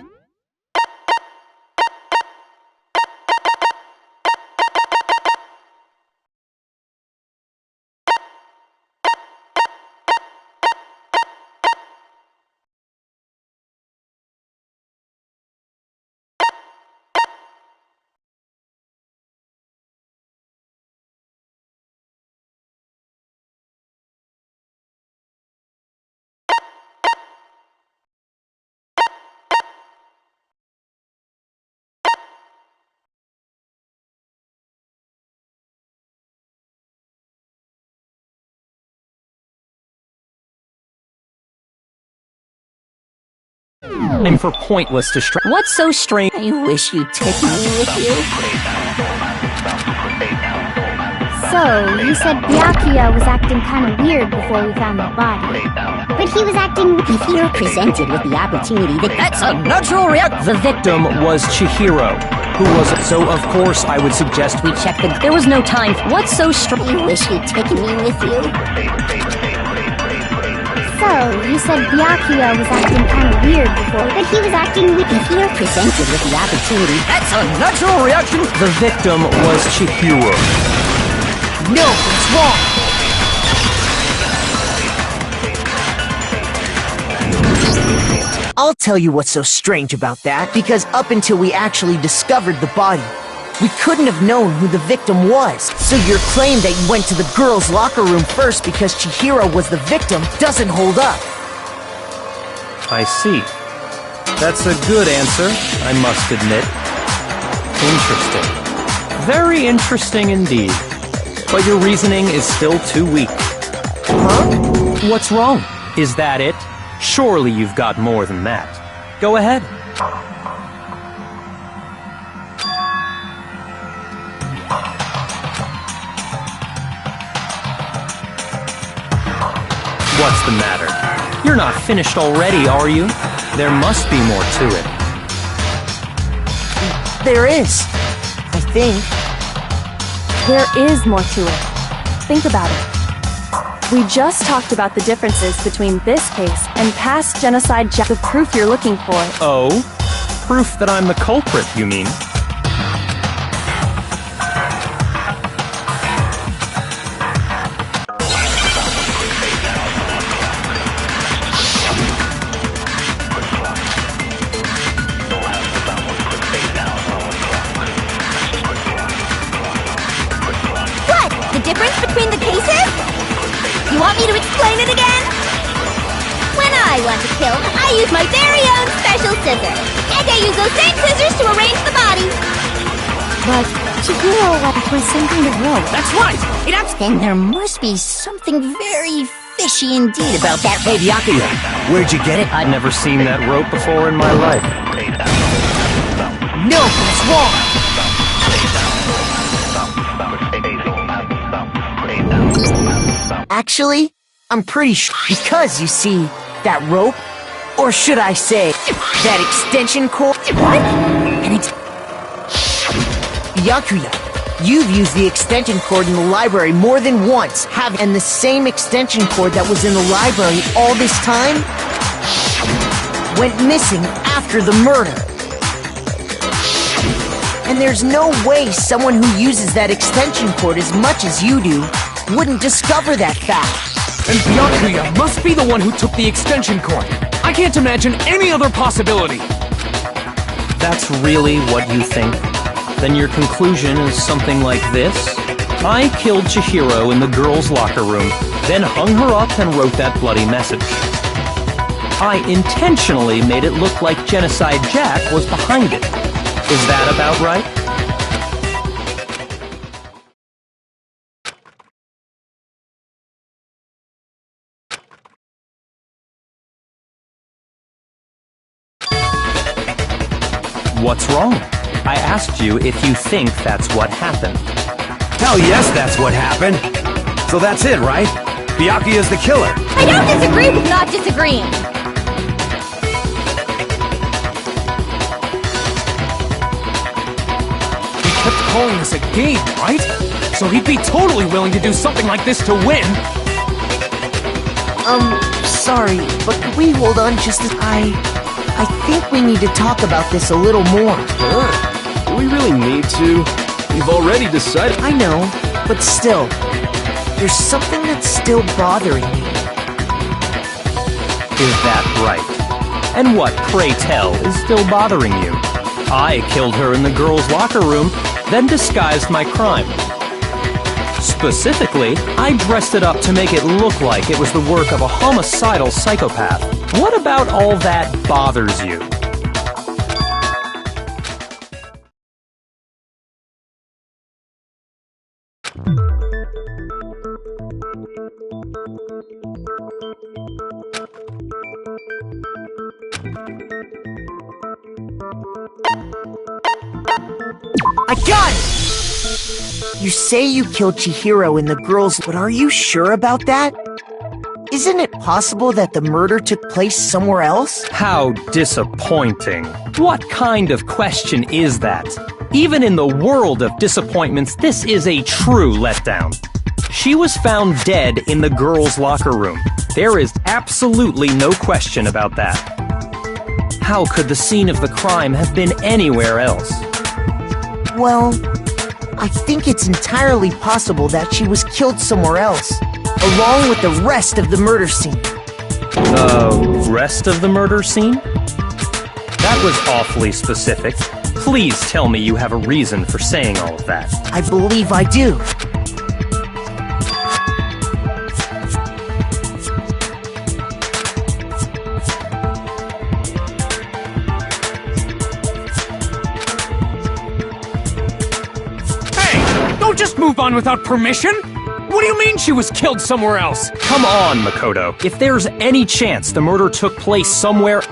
And for pointless distraction. What's so strange? I wish you'd taken me with you. So, you said Byakuya was acting kind of weird before we found the body. But he was acting... If you're presented with the opportunity, That's a natural reaction. The victim was Chihiro, who was... So, of course, I would suggest we check the... There was no time. What's so strange? You wish he'd taken me with you? So, you said Byakuya was acting kind of weird before, but he was acting weird. If you're presented with the opportunity... That's a natural reaction. The victim was Chihiro. No, it's wrong! I'll tell you what's so strange about that, because up until we actually discovered the body, we couldn't have known who the victim was. So your claim that you went to the girls' locker room first because Chihiro was the victim doesn't hold up. I see. That's a good answer, I must admit. Interesting. Very interesting indeed. But your reasoning is still too weak. Huh? What's wrong? Is that it? Surely you've got more than that. Go ahead. What's the matter? You're not finished already, are you? There must be more to it. There is, I think. There is more to it. Think about it. We just talked about the differences between this case and past genocide. The proof you're looking for. Oh? Proof that I'm the culprit, you mean? Difference between the cases? You want me to explain it again? When I want to kill, I use my very own special scissors. And I use those same scissors to arrange the body. But Chihiro was some kind of rope. That's right. Then there must be something very fishy indeed about that. Hey, Byakuya, where'd you get it? I'd never seen that rope before in my life. No, it's wrong! Actually, I'm pretty sure, because you see, that rope, or should I say, that extension cord. What? Byakuya, you've used the extension cord in the library more than once, and the same extension cord that was in the library all this time went missing after the murder. And there's no way someone who uses that extension cord as much as you do wouldn't discover that fact. And Byakuya must be the one who took the extension cord. I can't imagine any other possibility. That's really what you think? Then your conclusion is something like this? I killed Chihiro in the girls' locker room, then hung her up and wrote that bloody message. I intentionally made it look like Genocide Jack was behind it. Is that about right? What's wrong? I asked you if you think that's what happened. Hell yes, that's what happened. So that's it, right? Byakuya's the killer. I don't disagree with not disagreeing. He kept calling this a game, right? So he'd be totally willing to do something like this to win. Sorry, but could we hold on just a... I think we need to talk about this a little more. Huh? Do we really need to? You've already decided. I know, but still, there's something that's still bothering me. Is that right? And what, pray tell, is still bothering you? I killed her in the girls' locker room, then disguised my crime. Specifically, I dressed it up to make it look like it was the work of a homicidal psychopath. What about all that bothers you? I got it! You say you killed Chihiro in the girls', but are you sure about that? Isn't it possible that the murder took place somewhere else? How disappointing. What kind of question is that? Even in the world of disappointments, this is a true letdown. She was found dead in the girls' locker room. There is absolutely no question about that. How could the scene of the crime have been anywhere else? Well, I think it's entirely possible that she was killed somewhere else, along with the rest of the murder scene. The rest of the murder scene? That was awfully specific. Please tell me you have a reason for saying all of that. I believe I do. Don't just move on without permission! What do you mean she was killed somewhere else? Come on, Makoto. If there's any chance the murder took place somewhere...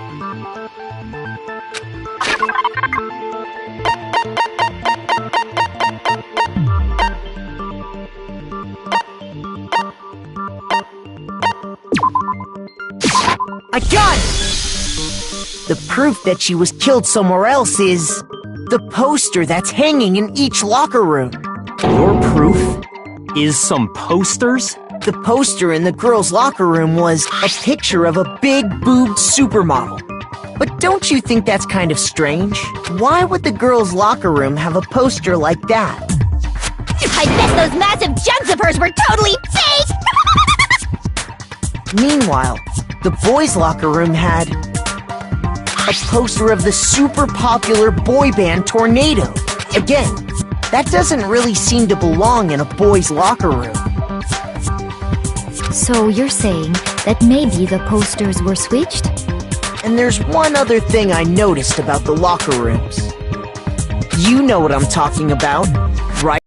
I got it! The proof that she was killed somewhere else is the poster that's hanging in each locker room. Your proof is some posters? The poster in the girls' locker room was a picture of a big-boobed supermodel. But don't you think that's kind of strange? Why would the girls' locker room have a poster like that? I bet those massive jugs of hers were totally fake! Meanwhile, the boys' locker room had a poster of the super popular boy band Tornado. Again, that doesn't really seem to belong in a boys' locker room. So you're saying that maybe the posters were switched? And there's one other thing I noticed about the locker rooms. You know what I'm talking about, right?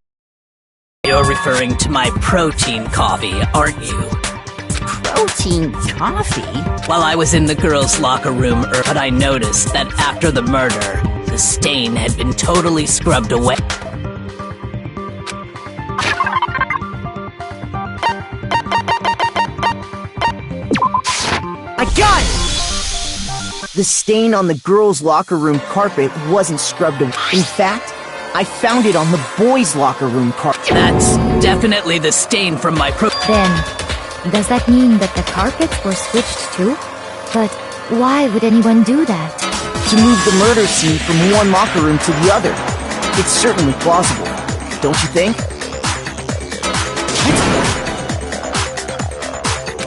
You're referring to my protein coffee, aren't you? Protein coffee? While I was in the girls' locker room, but I noticed that after the murder, the stain had been totally scrubbed away. I got it! The stain on the girls' locker room carpet wasn't scrubbed away. In fact, I found it on the boys' locker room carpet. That's definitely the stain from my Then, does that mean that the carpets were switched too? But why would anyone do that? To move the murder scene from one locker room to the other. It's certainly plausible, don't you think? What?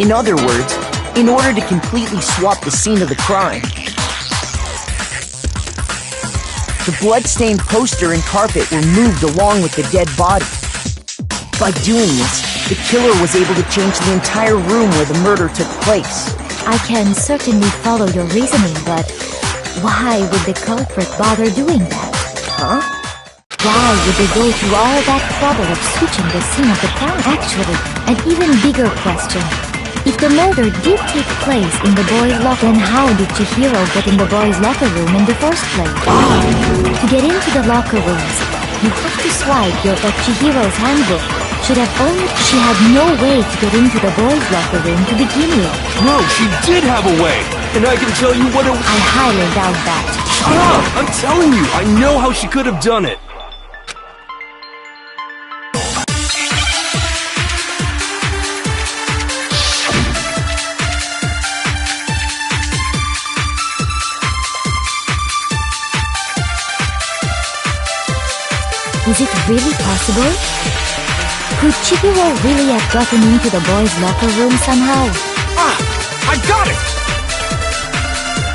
In other words, in order to completely swap the scene of the crime, the blood-stained poster and carpet were moved along with the dead body. By doing this, the killer was able to change the entire room where the murder took place. I can certainly follow your reasoning, but why would the culprit bother doing that? Huh? Why would they go through all that trouble of switching the scene of the crime? Actually, an even bigger question. If the murder did take place in the boys' locker, then how did Chihiro get in the boys' locker room in the first place? To get into the locker rooms, you have to swipe but Chihiro's handbook should have only... She had no way to get into the boys' locker room to begin with. No, she did have a way! And I can tell you what it was... I highly doubt that. Shut up! I'm telling you, I know how she could have done it! Is it really possible? Could Chihiro really have gotten into the boys' locker room somehow? Ah! I got it!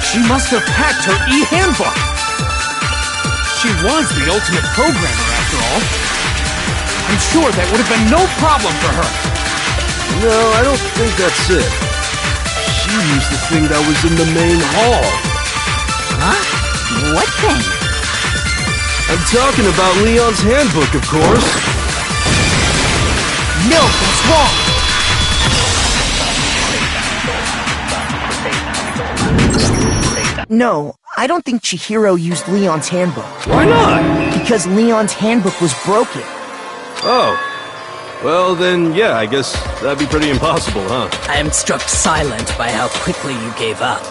She must have hacked her e-handbook! She was the ultimate programmer, after all. I'm sure that would have been no problem for her. No, I don't think that's it. She used the thing that was in the main hall. Huh? What thing? I'm talking about Leon's handbook, of course. No, that's wrong! No, I don't think Chihiro used Leon's handbook. Why not? Because Leon's handbook was broken. Oh. Well, then, yeah, I guess that'd be pretty impossible, huh? I am struck silent by how quickly you gave up.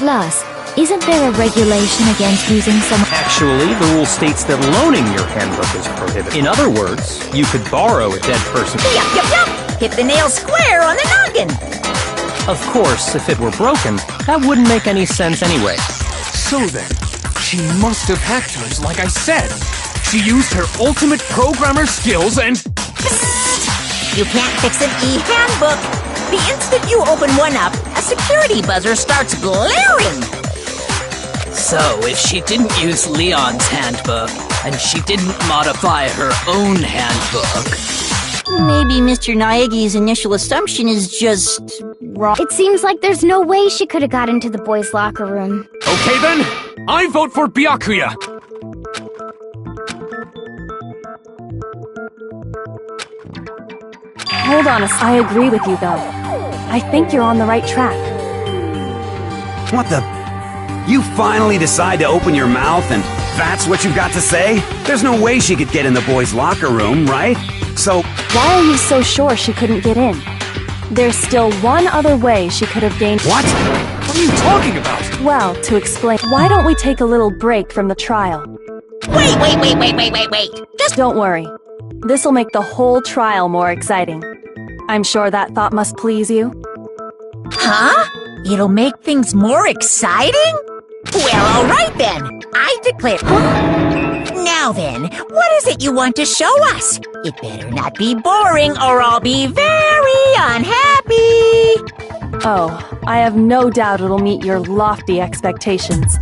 Plus, isn't there a regulation against using some... Actually, the rule states that loaning your handbook is prohibited. In other words, you could borrow a dead person. Yup. Hit the nail square on the noggin. Of course, if it were broken, that wouldn't make any sense anyway. So then, she must have hacked hers, like I said. She used her ultimate programmer skills and... You can't fix an e-handbook. The instant you open one up, a security buzzer starts blaring. So, if she didn't use Leon's handbook, and she didn't modify her own handbook... Maybe Mr. Naegi's initial assumption is just... wrong. It seems like there's no way she could have got into the boys' locker room. Okay then, I vote for Byakuya. Hold on I agree with you, though. I think you're on the right track. What the... You finally decide to open your mouth and that's what you've got to say? There's no way she could get in the boys' locker room, right? So... Why are you so sure she couldn't get in? There's still one other way she could have gained... What? What are you talking about? Well, to explain, why don't we take a little break from the trial? Wait. Just don't worry. This'll make the whole trial more exciting. I'm sure that thought must please you. Huh? It'll make things more exciting? Well, alright then. I declare... Now then, what is it you want to show us? It better not be boring or I'll be very unhappy. Oh, I have no doubt it'll meet your lofty expectations.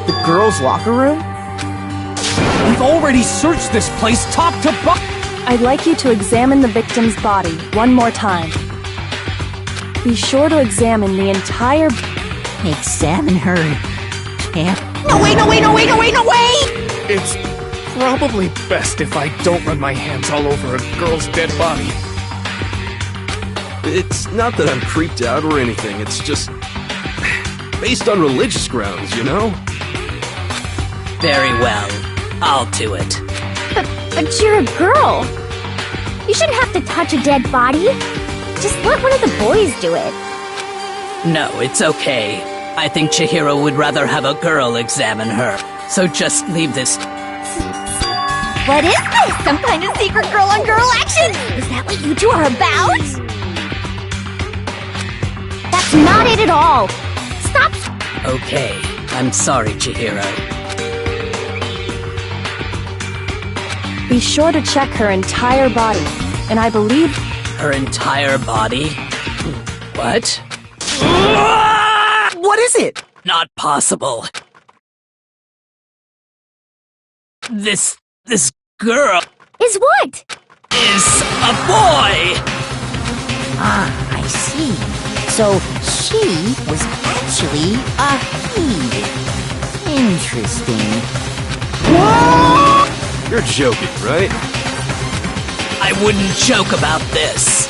The girls' locker room? We've already searched this place top to bottom. I'd like you to examine the victim's body one more time. Be sure to examine the entire... Examine her. Yeah. No, wait! It's probably best if I don't run my hands all over a girl's dead body. It's not that I'm creeped out or anything, it's just... based on religious grounds, you know? Very well. I'll do it. But you're a girl. You shouldn't have to touch a dead body. Just let one of the boys do it. No, it's okay. I think Chihiro would rather have a girl examine her. So just leave this... What is this? Some kind of secret girl-on-girl action? Is that what you two are about? That's not it at all. Stop. Okay, I'm sorry, Chihiro. Be sure to check her entire body, and I believe... Her entire body? What? What is it? Not possible. This girl... Is what? Is a boy! Ah, I see. So she was actually a he. Interesting. You're joking, right? I wouldn't joke about this.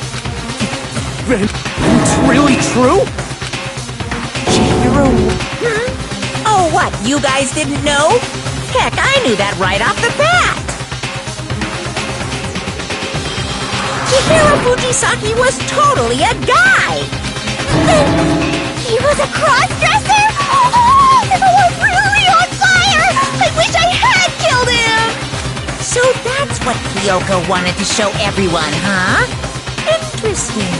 Then, it's really true? Chihiro... Oh, what, you guys didn't know? Heck, I knew that right off the bat! Chihiro Fujisaki was totally a guy! He was a cross-dresser? Oh, I'm really on fire! I wish I had killed him! So that's what Kyoko wanted to show everyone, huh? Interesting.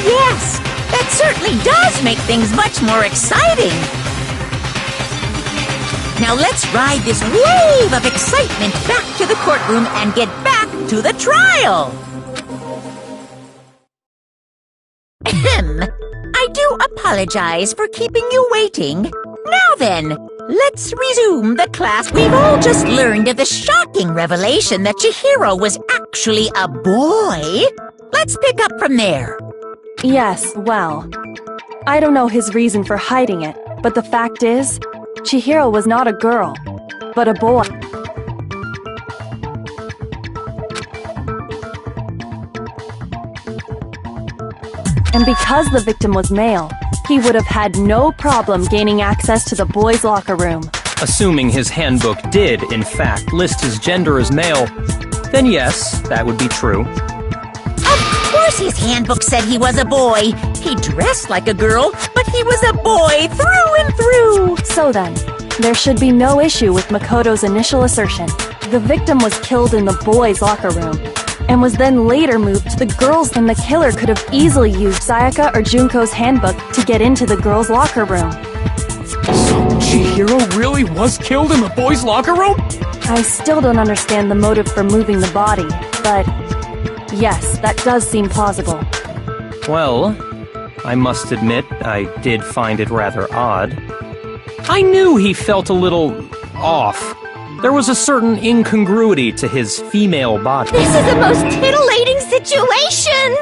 Yes, that certainly does make things much more exciting. Now let's ride this wave of excitement back to the courtroom and get back to the trial. I do apologize for keeping you waiting. Now then, let's resume the class. We've all just learned of the shocking revelation that Chihiro was actually a boy. Let's pick up from there. Yes, well... I don't know his reason for hiding it, but the fact is, Chihiro was not a girl, but a boy. And because the victim was male, he would have had no problem gaining access to the boys' locker room. Assuming his handbook did, in fact, list his gender as male, then yes, that would be true. Of course his handbook said he was a boy. He dressed like a girl, but he was a boy through and through. So then, there should be no issue with Makoto's initial assertion. The victim was killed in the boys' locker room, and was then later moved to the girls', and the killer could have easily used Sayaka or Junko's handbook to get into the girls' locker room. So Chihiro really was killed in the boys' locker room? I still don't understand the motive for moving the body, but yes, that does seem plausible. Well, I must admit, I did find it rather odd. I knew he felt a little off. There was a certain incongruity to his female body. This is the most titillating situation!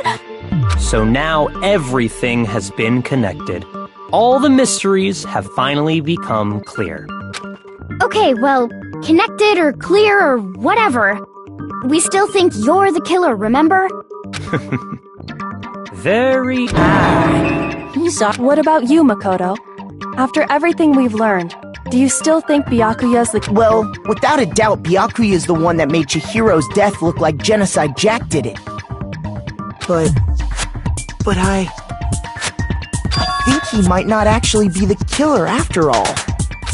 So now everything has been connected. All the mysteries have finally become clear. Okay, well, connected or clear or whatever. We still think you're the killer, remember? Very What about you, Makoto? After everything we've learned, do you still think Byakuya's the— Well, without a doubt, Byakuya is the one that made Chihiro's death look like Genocide Jack did it. But I think he might not actually be the killer after all.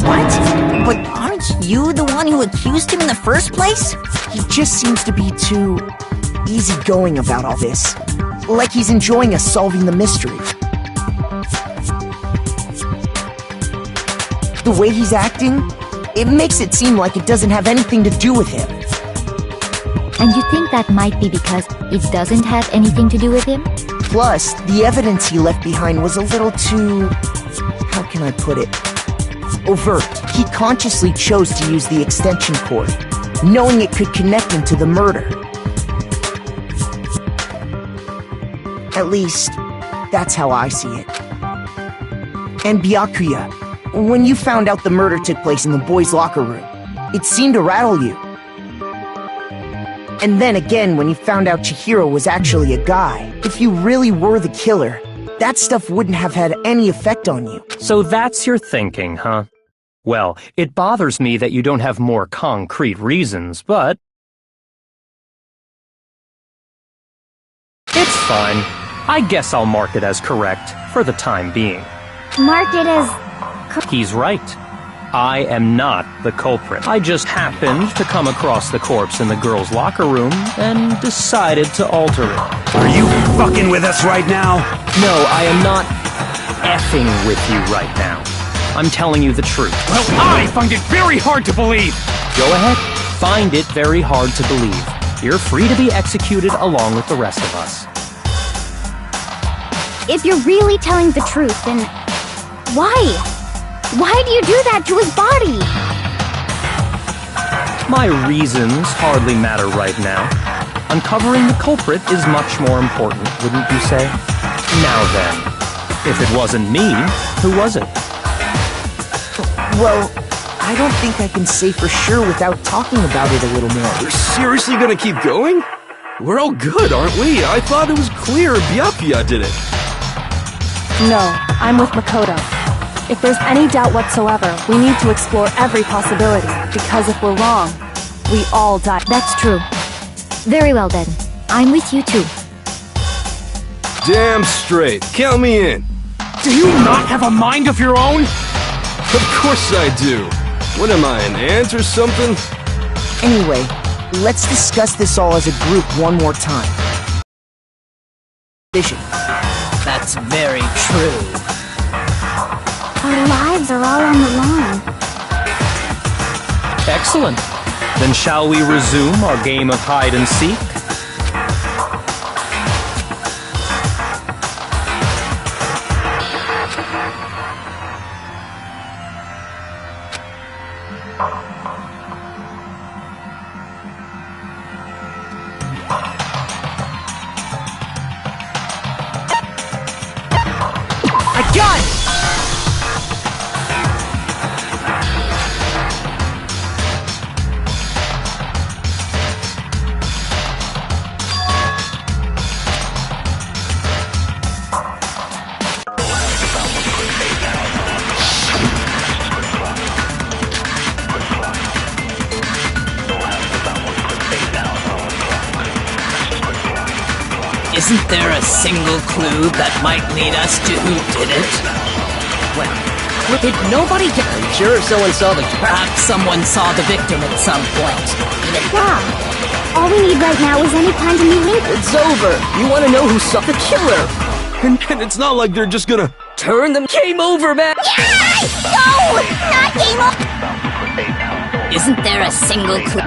What? But aren't you the one who accused him in the first place? He just seems to be too easygoing about all this. Like he's enjoying us solving the mystery. The way he's acting, it makes it seem like it doesn't have anything to do with him. And you think that might be because it doesn't have anything to do with him? Plus, the evidence he left behind was a little too... how can I put it? Overt. He consciously chose to use the extension cord, knowing it could connect him to the murder. At least, that's how I see it. And Byakuya, when you found out the murder took place in the boys' locker room, it seemed to rattle you. And then again, when you found out Chihiro was actually a guy, if you really were the killer, that stuff wouldn't have had any effect on you. So that's your thinking, huh? Well, it bothers me that you don't have more concrete reasons, but... it's fine. I guess I'll mark it as correct, for the time being. Mark it as... He's right. I am not the culprit. I just happened to come across the corpse in the girls' locker room and decided to alter it. Are you fucking with us right now? No, I am not effing with you right now. I'm telling you the truth. Well, I find it very hard to believe! Go ahead. Find it very hard to believe. You're free to be executed along with the rest of us. If you're really telling the truth, then... why? Why do you do that to his body? My reasons hardly matter right now. Uncovering the culprit is much more important, wouldn't you say? Now then, if it wasn't me, who was it? Well, I don't think I can say for sure without talking about it a little more. We're seriously gonna keep going? We're all good, aren't we? I thought it was clear Byakuya did it. No, I'm with Makoto. If there's any doubt whatsoever, we need to explore every possibility, because if we're wrong, we all die. That's true. Very well then. I'm with you too. Damn straight. Count me in. Do you not have a mind of your own? Of course I do. What am I, an ant or something? Anyway, let's discuss this all as a group one more time. Vision. That's very true. Our lives are all on the line. Excellent. Then shall we resume our game of hide and seek? I got it! Isn't there a single clue that might lead us to who did it? Well, did nobody get... I'm sure someone saw the... Perhaps someone saw the victim at some point. Yeah. All we need right now is any kind of new link. It's over. You want to know who saw the killer? And it's not like they're just gonna turn them. Game over, man. Yay! No! Not game over! Isn't there a single clue?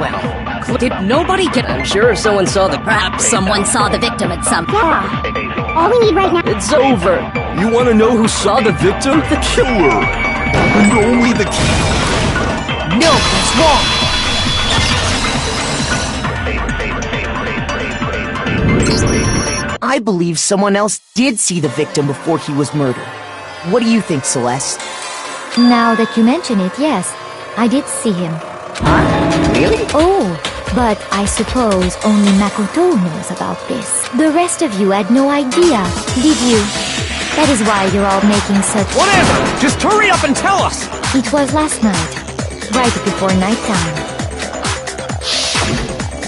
Well, did nobody get... I'm sure someone saw the... Perhaps someone saw the victim at some point. Yeah. All we need right now... It's over. You want to know who saw the victim? The killer. And only the... No, that's wrong. I believe someone else did see the victim before he was murdered. What do you think, Celeste? Now that you mention it, yes, I did see him. Huh? Really? Oh, but I suppose only Makoto knows about this. The rest of you had no idea, did you? That is why you're all making such... Whatever! Just hurry up and tell us! It was last night, right before nighttime.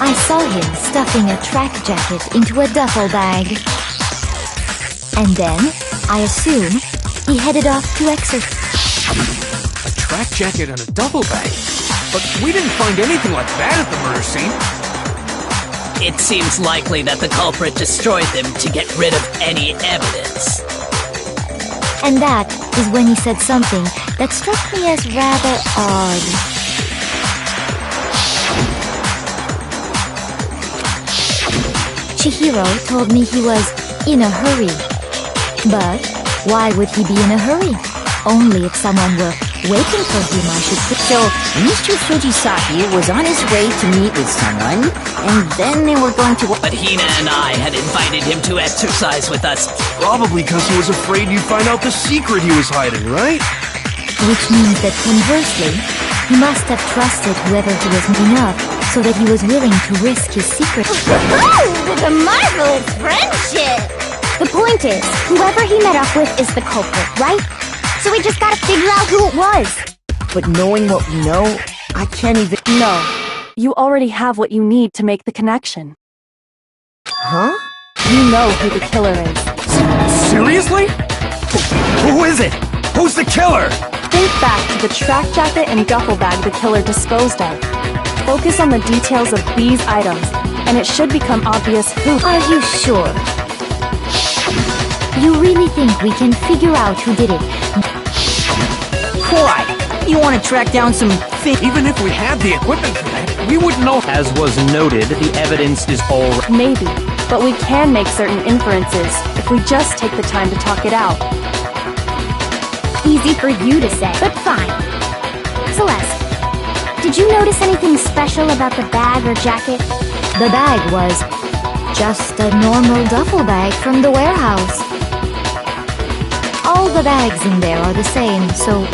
I saw him stuffing a track jacket into a duffel bag. And then, I assume, he headed off to exercise. A track jacket and a duffel bag? But we didn't find anything like that at the murder scene. It seems likely that the culprit destroyed them to get rid of any evidence. And that is when he said something that struck me as rather odd. Chihiro told me he was in a hurry. But why would he be in a hurry? Only if someone were waiting for him, I should think. So, Mr. Fujisaki was on his way to meet with someone, and then they were going to... But Hina and I had invited him to exercise with us. Probably because he was afraid you'd find out the secret he was hiding, right? Which means that conversely, he must have trusted whoever he was meeting up, so that he was willing to risk his secret. Oh, the marvelous friendship! The point is, whoever he met up with is the culprit, right? So we just gotta figure out who it was. But knowing what we know, I can't even... No. You already have what you need to make the connection. Huh? You know who the killer is. Seriously? Who is it? Who's the killer? Think back to the track jacket and duffel bag the killer disposed of. Focus on the details of these items, and it should become obvious who... Are you sure? You really think we can figure out who did it? Why? You want to track down some Even if we had the equipment for that, we wouldn't know. As was noted, the evidence is all... Maybe, but we can make certain inferences if we just take the time to talk it out. Easy for you to say, but fine. Celeste, did you notice anything special about the bag or jacket? The bag was just a normal duffel bag from the warehouse. All the bags in there are the same, so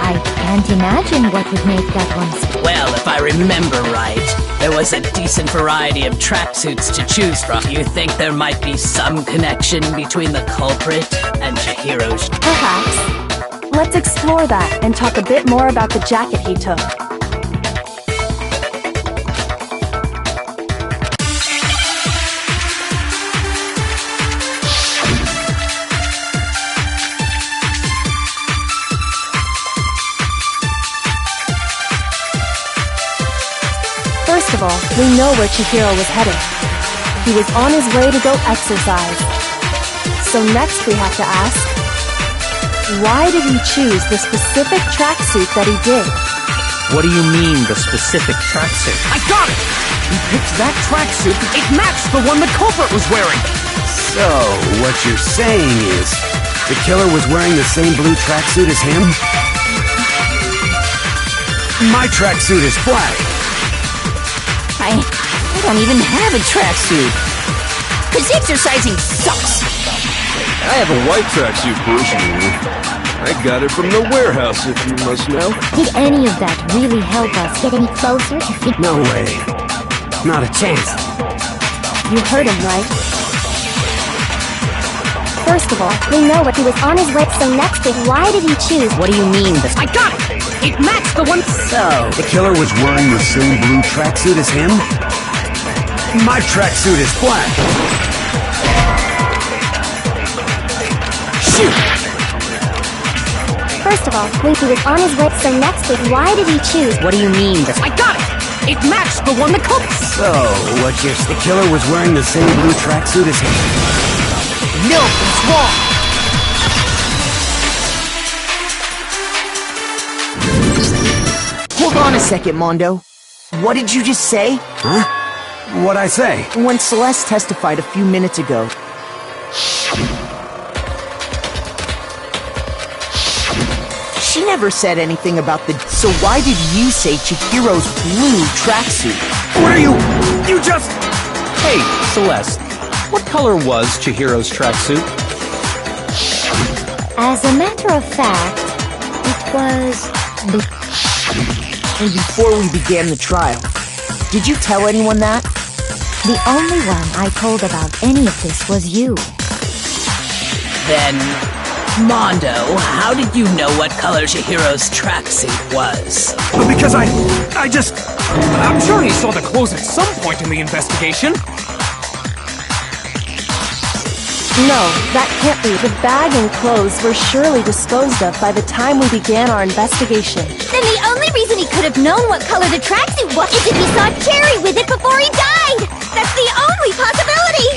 I can't imagine what would make that one special. Well, if I remember right, there was a decent variety of tracksuits to choose from. You think there might be some connection between the culprit and Chihiro's... Perhaps. Let's explore that and talk a bit more about the jacket he took. First of all, we know where Chihiro was headed. He was on his way to go exercise. So next we have to ask, why did he choose the specific tracksuit that he did? What do you mean, the specific tracksuit? I got it! He picked that tracksuit. It matched the one the culprit was wearing. So, what you're saying is, the killer was wearing the same blue tracksuit as him? My tracksuit is black. I don't even have a tracksuit. Cause exercising sucks. I have a white tracksuit personally. I got it from the warehouse, if you must know. Did any of that really help us get any closer to figure... No way. Not a chance. You heard him, right? First of all, we know what he was on his way, so next is why did he choose? What do you mean? I got it! It matched the one... So, the killer was wearing the same blue tracksuit as him? My tracksuit is black. First of all, wait, he was on his way, so next is why did he choose? What do you mean? I got it! It matched the one the culprit. So, the killer was wearing the same blue tracksuit as him? No, it's wrong! Hold on a second, Mondo. What did you just say? Huh? What'd I say? When Celeste testified a few minutes ago, she never said anything about the... So why did you say Chihiro's blue tracksuit? What are you... You just... Hey, Celeste, what color was Chihiro's tracksuit? As a matter of fact, it was blue. And before we began the trial, did you tell anyone that? The only one I told about any of this was you. Then, Mondo, how did you know what color Chihiro's tracksuit was? Because I'm sure he saw the clothes at some point in the investigation. No, that can't be. The bag and clothes were surely disposed of by the time we began our investigation. Then the only reason he could have known what color the tracksuit was is if he saw Cherry with it before he died! That's the only possibility!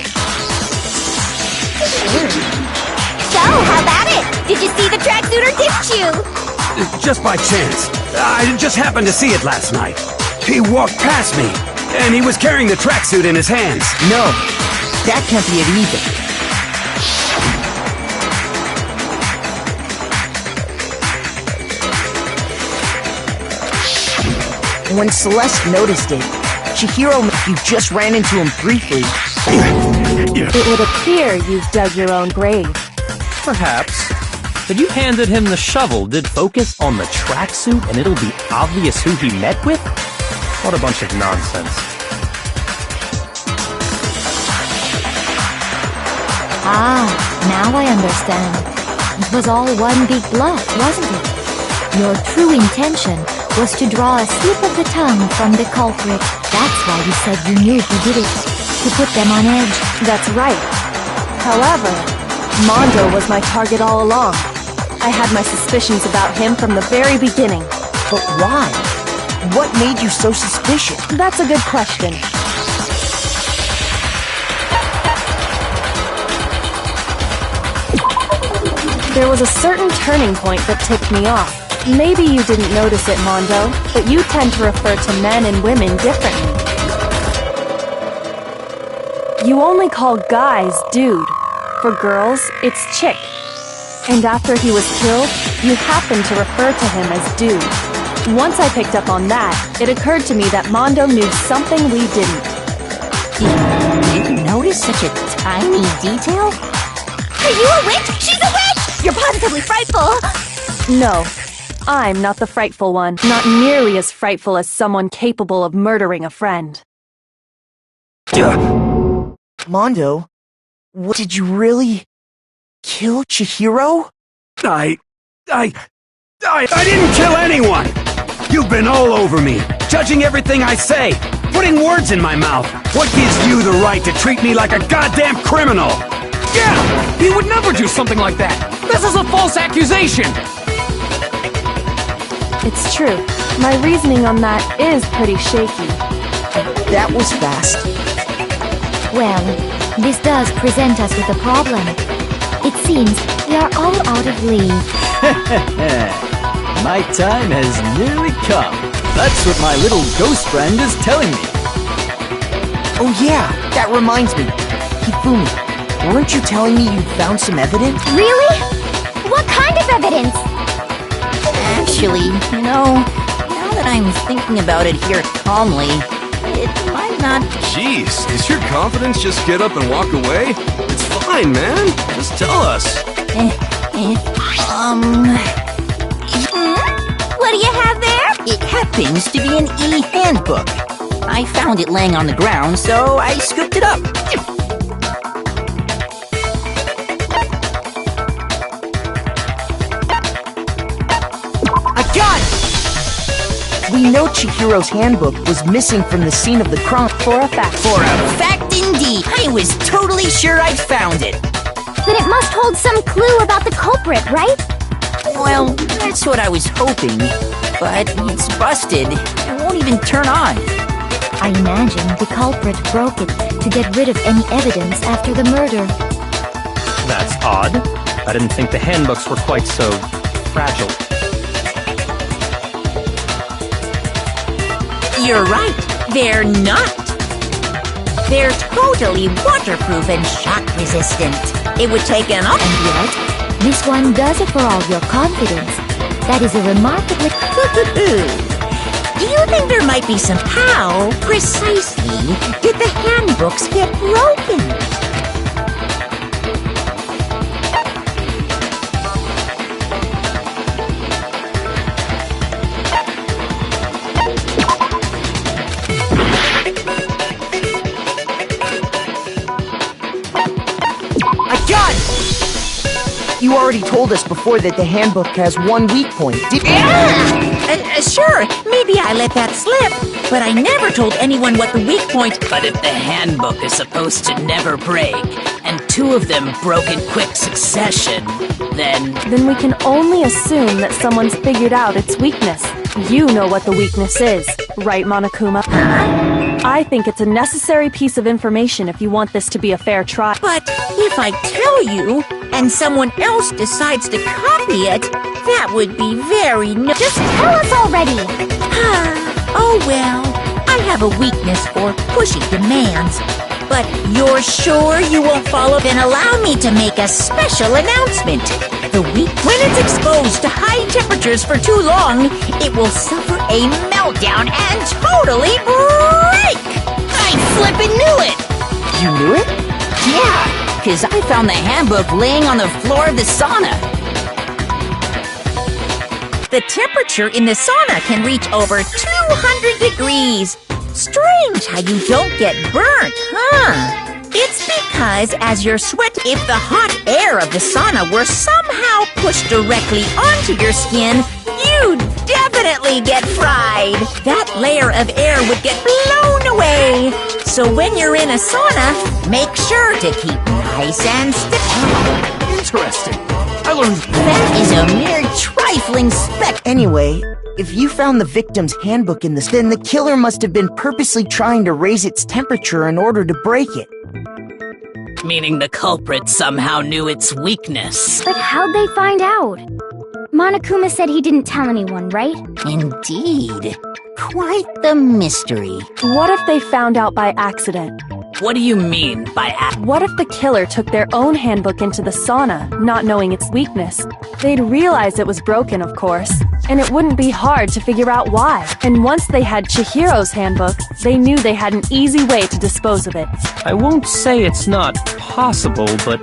So, how about it? Did you see the tracksuit or didn't you? Just by chance. I just happened to see it last night. He walked past me, and he was carrying the tracksuit in his hands. No, that can't be it either. When Celeste noticed it, Chihiro, you just ran into him briefly. It would appear you've dug your own grave. Perhaps. But you handed him the shovel. Did focus on the tracksuit and it'll be obvious who he met with? What a bunch of nonsense. Ah, now I understand. It was all one big bluff, wasn't it? Your true intention was to draw a slip of the tongue from the culprit. That's why you said you knew who did it. To put them on edge. That's right. However, Mondo was my target all along. I had my suspicions about him from the very beginning. But why? What made you so suspicious? That's a good question. There was a certain turning point that tipped me off. Maybe you didn't notice it, Mondo, but you tend to refer to men and women differently. You only call guys dude. For girls, it's chick. And after he was killed, you happened to refer to him as dude. Once I picked up on that, it occurred to me that Mondo knew something we didn't. Did you notice such a tiny detail? Are you a witch? She's a witch! You're positively frightful! No, I'm not the frightful one. Not nearly as frightful as someone capable of murdering a friend. Mondo, what, did you really kill Chihiro? I didn't kill anyone! You've been all over me, judging everything I say, putting words in my mouth. What gives you the right to treat me like a goddamn criminal? Yeah! He would never do something like that! This is a false accusation! It's true. My reasoning on that is pretty shaky. That was fast. Well, this does present us with a problem. It seems we are all out of leave. My time has nearly come. That's what my little ghost friend is telling me. Oh yeah, that reminds me. Hifumi, weren't you telling me you found some evidence? Really? What kind of evidence? Actually, now that I'm thinking about it here calmly, it might not... Jeez, does your confidence just get up and walk away? It's fine, man. Just tell us. What do you have there? It happens to be an e-handbook. I found it laying on the ground, so I scooped it up. I got it! We know Chihiro's handbook was missing from the scene of the crime. For a fact. For a fact indeed. I was totally sure I'd found it. Then it must hold some clue about the culprit, right? Well, that's what I was hoping. But it's busted. It won't even turn on. I imagine the culprit broke it to get rid of any evidence after the murder. That's odd. I didn't think the handbooks were quite so fragile. You're right. They're not. They're totally waterproof and shock resistant. It would take an awful... And yet, this one does it for all your confidence. That is a remarkably... Do you think there might be some... How, precisely, did the handbooks get broken? You already told us before that the handbook has one weak point. Sure, maybe I let that slip, but I never told anyone what the weak point... But if the handbook is supposed to never break, and two of them broke in quick succession, then we can only assume that someone's figured out its weakness. You know what the weakness is, right, Monokuma? I think it's a necessary piece of information if you want this to be a fair trial. But if I tell you, and someone else decides to copy it, that would be very Just tell us already! Oh well, I have a weakness for pushy demands. But you're sure you won't follow? Then allow me to make a special announcement. When it's exposed to high temperatures for too long, it will suffer a meltdown and totally break! I flippin' knew it! You knew it? Yeah, because I found the handbook laying on the floor of the sauna. The temperature in the sauna can reach over 200 degrees. Strange how you don't get burnt, huh? It's because as your sweat, if the hot air of the sauna were somehow pushed directly onto your skin, you'd definitely get fried. That layer of air would get blown away. So when you're in a sauna, make sure to keep nice and stiff. Interesting. I learned... That is a mere trifling speck. Anyway, if you found the victim's handbook in this, then the killer must have been purposely trying to raise its temperature in order to break it. meaning the culprit somehow knew its weakness. But how'd they find out? Monokuma said he didn't tell anyone, right? Indeed. Quite the mystery. What if they found out by accident? What do you mean by What if the killer took their own handbook into the sauna, not knowing its weakness? They'd realize it was broken, of course, and it wouldn't be hard to figure out why. And once they had Chihiro's handbook, they knew they had an easy way to dispose of it. I won't say it's not possible, but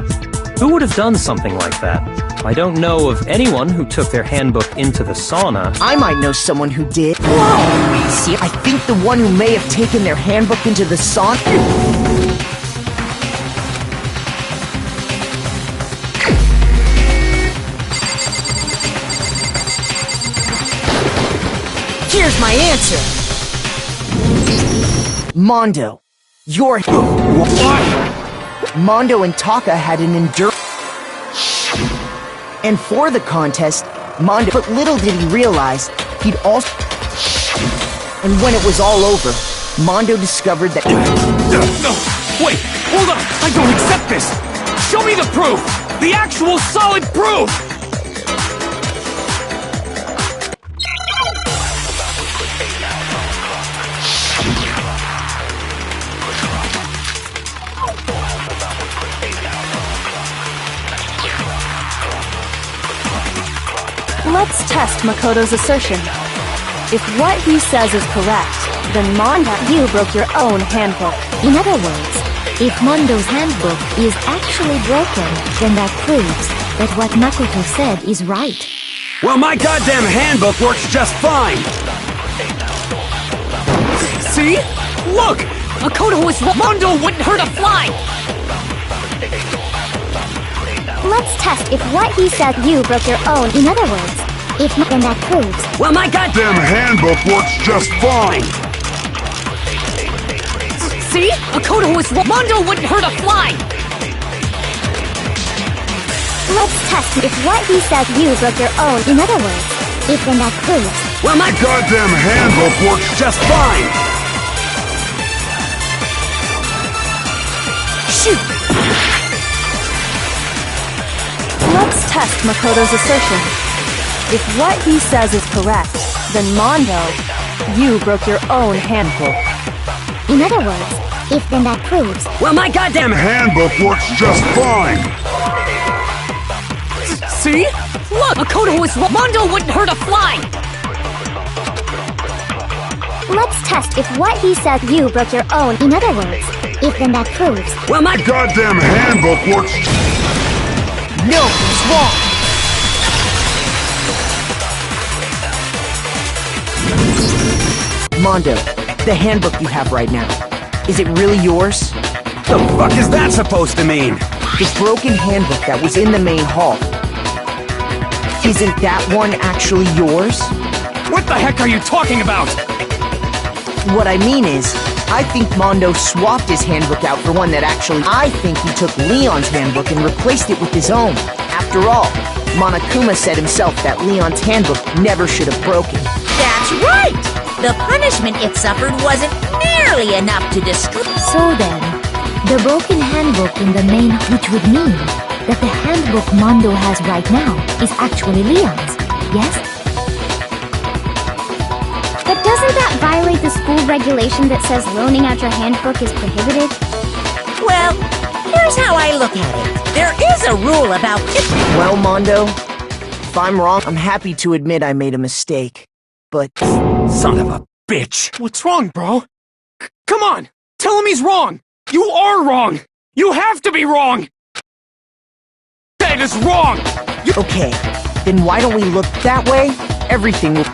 who would have done something like that? I don't know of anyone who took their handbook into the sauna. I might know someone who did. Whoa! See, I think the one who may have taken their handbook into the sauna... Here's my answer! Mondo. Your... What? Mondo and Taka had an endurance... And for the contest, Mondo... But little did he realize, he'd also... And when it was all over, Mondo discovered that... No! Wait! Hold on! I don't accept this! Show me the proof! The actual solid proof! Let's test Makoto's assertion. If what he says is correct, then Mondo, you broke your own handbook. In other words, if Mondo's handbook is actually broken, then that proves that what Makoto said is right. Well, my goddamn handbook works just fine! See? Look! Makoto was wrong! Mondo wouldn't hurt a fly! Let's test if what he said you broke your own. In other words, if then that proves. Well, my goddamn handbook works just fine! See? Makoto was wrong! Mondo wouldn't hurt a fly! Let's test if what he says you broke your own. In other words, if then that proves. Well, my goddamn handbook works just fine! Shoot! Let's test Makoto's assertion. If what he says is correct, then Mondo, you broke your own handbook. In other words, if then that proves. Well, my goddamn handbook works just fine! See? Look, Makoto was wrong. Mondo wouldn't hurt a fly! Let's test if what he says you broke your own. In other words, if then that proves. Well, my goddamn handbook works. No, he's wrong. Mondo, the handbook you have right now, is it really yours? The fuck is that supposed to mean? The broken handbook that was in the main hall. Isn't that one actually yours? What the heck are you talking about? What I mean is, I think Mondo swapped his handbook out for one that actually... I think he took Leon's handbook and replaced it with his own. After all, Monokuma said himself that Leon's handbook never should have broken. That's right! The punishment it suffered wasn't nearly enough to destroy. So then, the broken handbook in the main, which would mean that the handbook Mondo has right now is actually Leon's, yes? But doesn't that violate the school regulation that says loaning out your handbook is prohibited? Well, here's how I look at it. There is a rule about... Well, Mondo, if I'm wrong, I'm happy to admit I made a mistake. But... Son of a bitch! What's wrong, bro? Come on! Tell him he's wrong! You are wrong! You have to be wrong! That is wrong! Okay, then why don't we look that way? Everything will...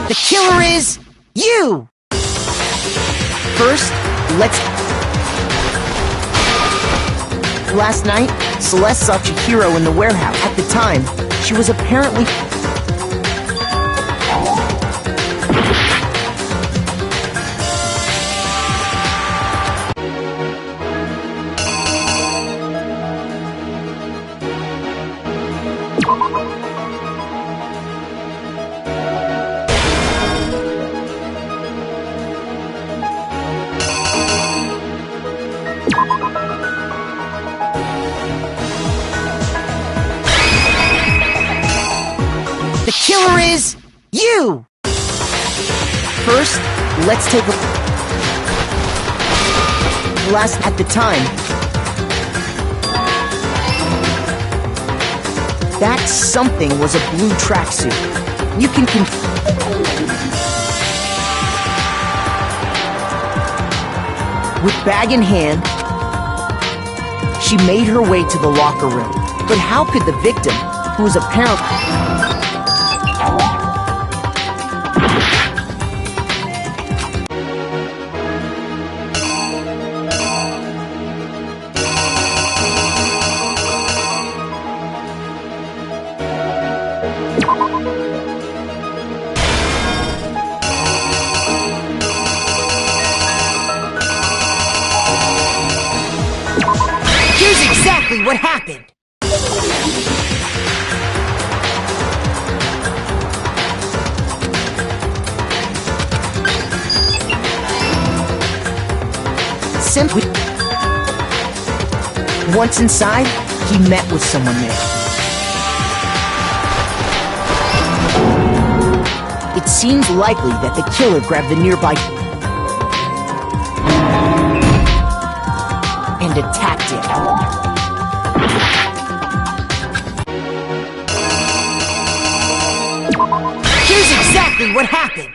The killer is you! First, let's... Last night, Celeste saw Chihiro in the warehouse. At the time, she was apparently... The killer is you! First, let's take a... Last at the time. That something was a blue tracksuit. You can With bag in hand, she made her way to the locker room. But how could the victim, who was apparently... Exactly what happened. Simply, once inside, he met with someone there. It seems likely that the killer grabbed the nearby and attacked it. Here's exactly what happened!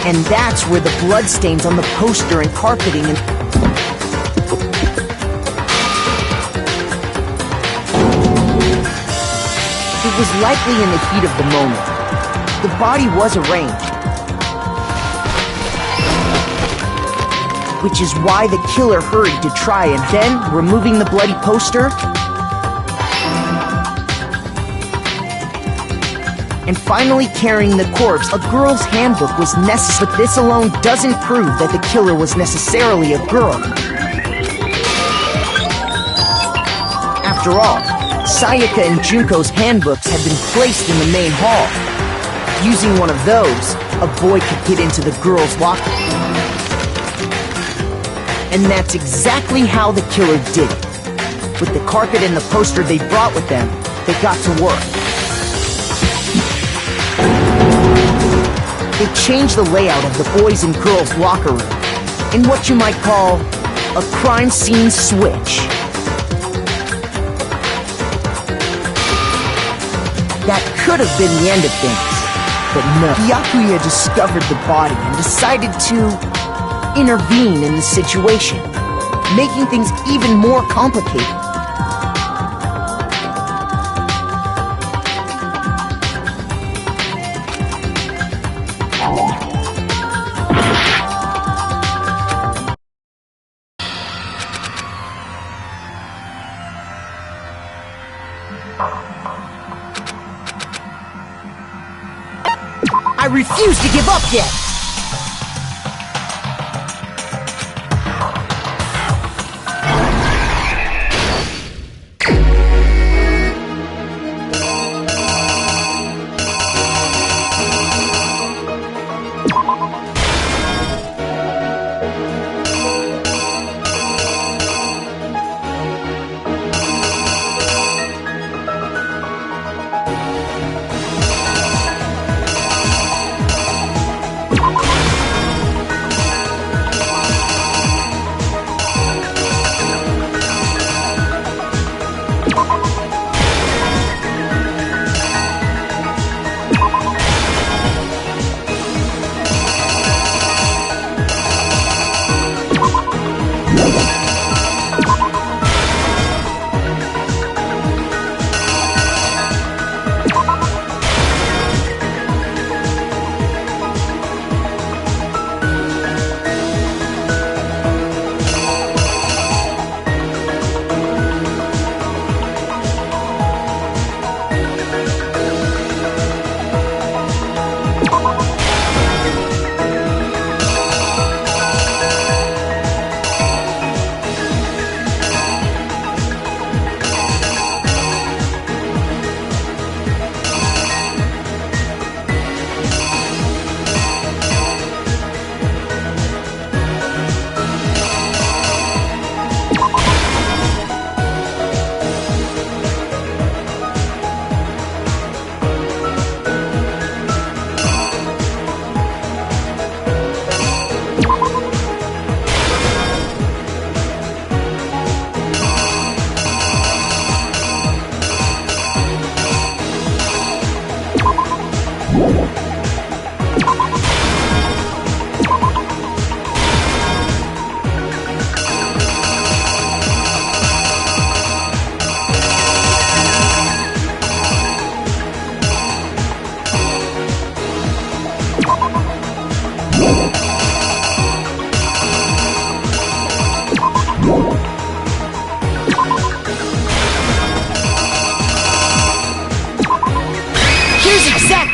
And that's where the bloodstains on the poster and carpeting and... It was likely in the heat of the moment. The body was arranged. Which is why the killer hurried to try and then, removing the bloody poster, and finally carrying the corpse. A girl's handbook was necessary, but this alone doesn't prove that the killer was necessarily a girl. After all, Sayaka and Junko's handbooks had been placed in the main hall. Using one of those, a boy could get into the girl's locker. And that's exactly how the killer did it. With the carpet and the poster they brought with them, they got to work. They changed the layout of the boys' and girls' locker room in what you might call a crime scene switch. That could have been the end of things, but no. Byakuya discovered the body and decided to intervene in the situation, making things even more complicated. I refuse to give up yet!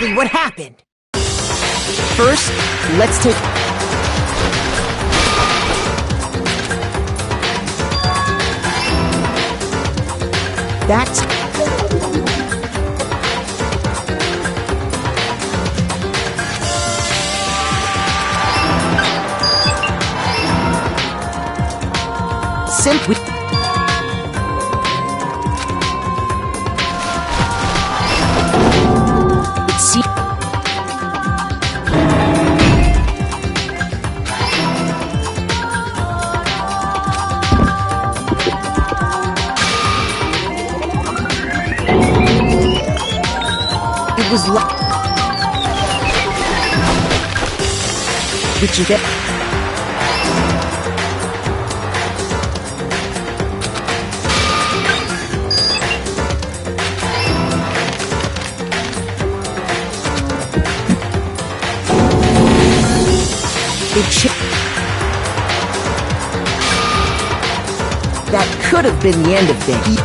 exactly what happened. First, let's take... That's... Simply... See... It was like... Did you get... That could have been the end of things.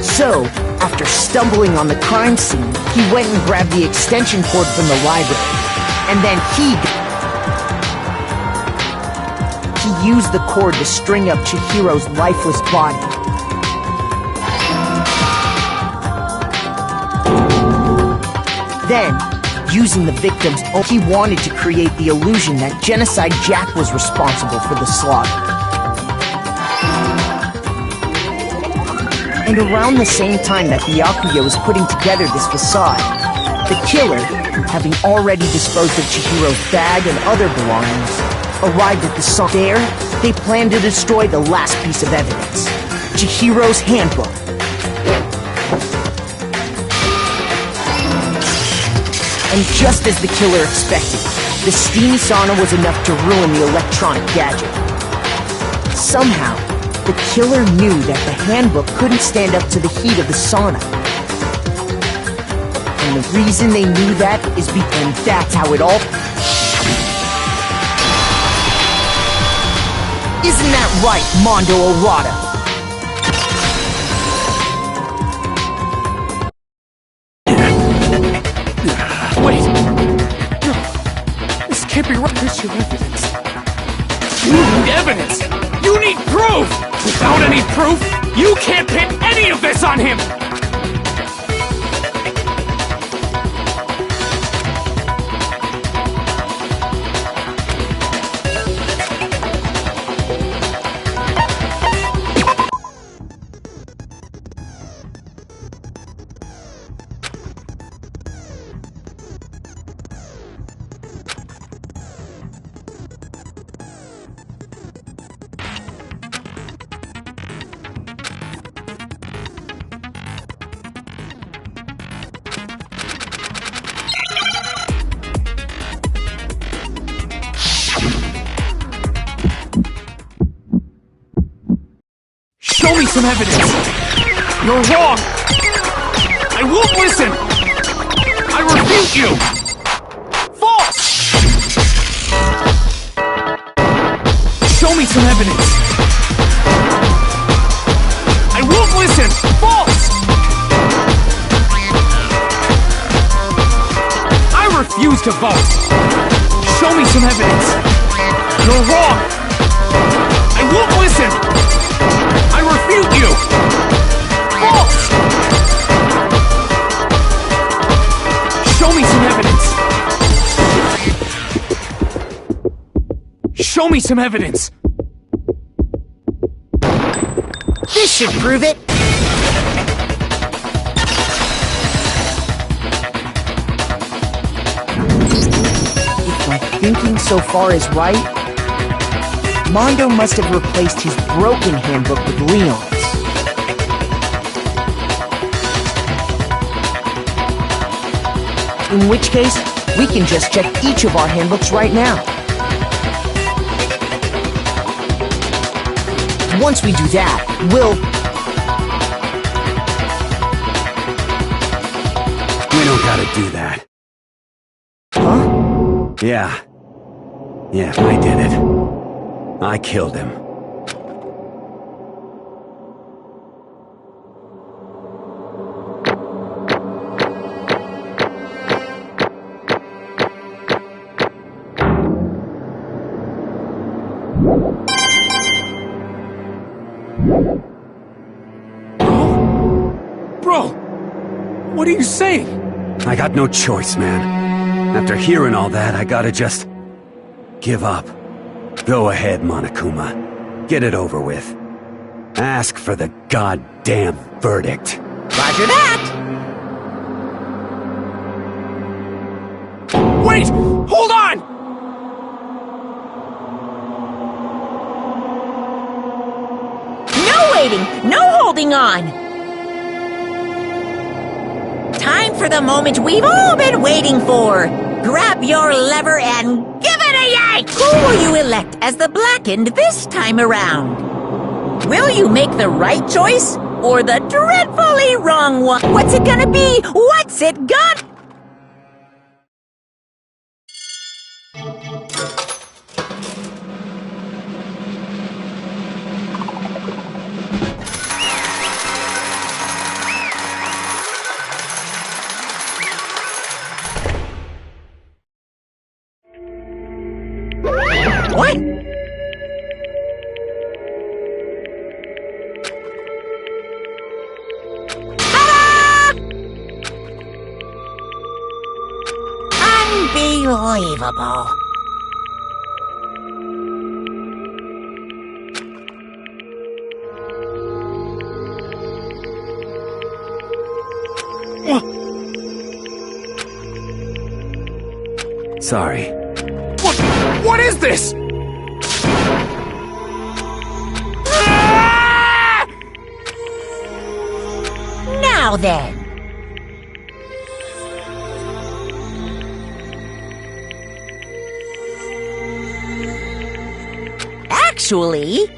So, after stumbling on the crime scene, he went and grabbed the extension cord from the library. And then he used the cord to string up Chihiro's lifeless body. Then, using the victims, he wanted to create the illusion that Genocide Jack was responsible for the slaughter. And around the same time that Byakuya was putting together this facade, the killer, having already disposed of Chihiro's bag and other belongings, arrived at the sauna. There, they planned to destroy the last piece of evidence, Chihiro's handbook. And just as the killer expected, the steamy sauna was enough to ruin the electronic gadget. Somehow, the killer knew that the handbook couldn't stand up to the heat of the sauna. And the reason they knew that is and that's how it all... Isn't that right, Mondo Arata? Wait! No! This can't be right. Where's your evidence? You need evidence! You need proof! Without any proof, you can't pin any of this on him! Show me some evidence! You're wrong! I won't listen! I refute you! False! Show me some evidence! I won't listen! False! I refuse to vote! Show me some evidence! You're wrong! I won't listen! I refute you! False! Show me some evidence! Show me some evidence! This should prove it! If my thinking so far is right, Mondo must have replaced his broken handbook with Leon's. In which case, we can just check each of our handbooks right now. Once we do that, we'll... We don't gotta do that. Huh? Yeah, I did it. I killed him. Bro! What are you saying? I got no choice, man. After hearing all that, I gotta just... give up. Go ahead, Monokuma. Get it over with. Ask for the goddamn verdict. Roger that! Wait! Hold on! No waiting! No holding on! Time for the moment we've all been waiting for! Grab your lever and give it a yank! Who will you elect as the Blackened this time around? Will you make the right choice or the dreadfully wrong one? What's it gonna be? What's it gonna... What? Unbelievable. Sorry. What is this? Now then. Actually...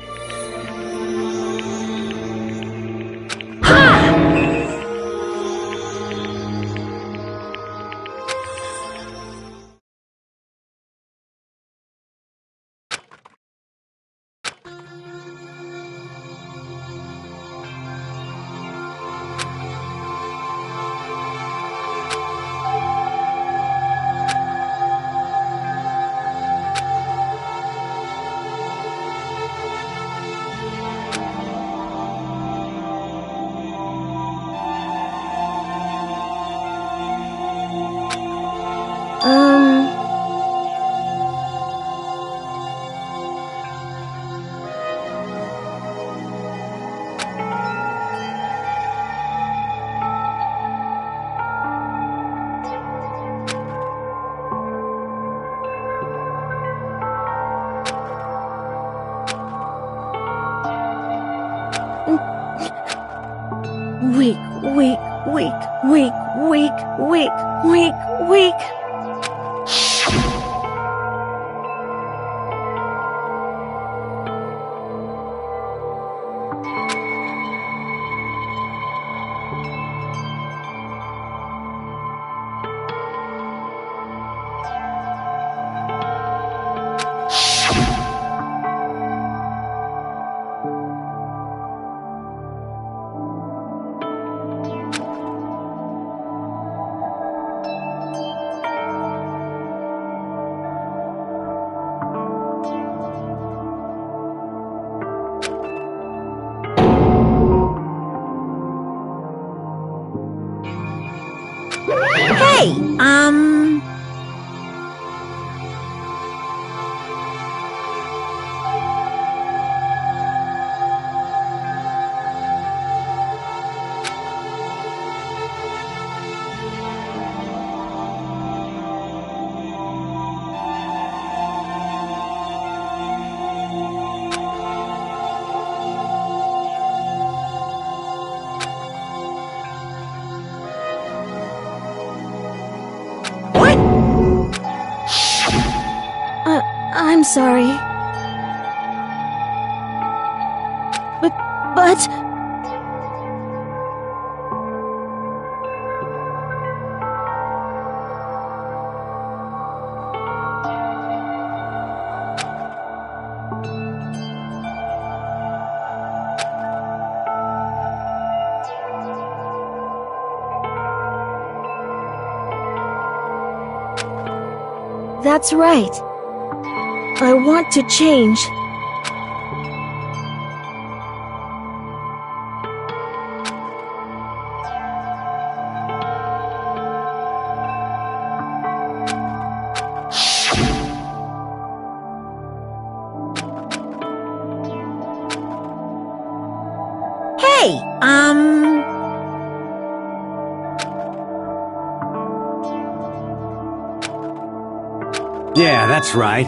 Weak. Hey, I'm sorry. But... That's right. I want to change. Hey, Yeah, that's right.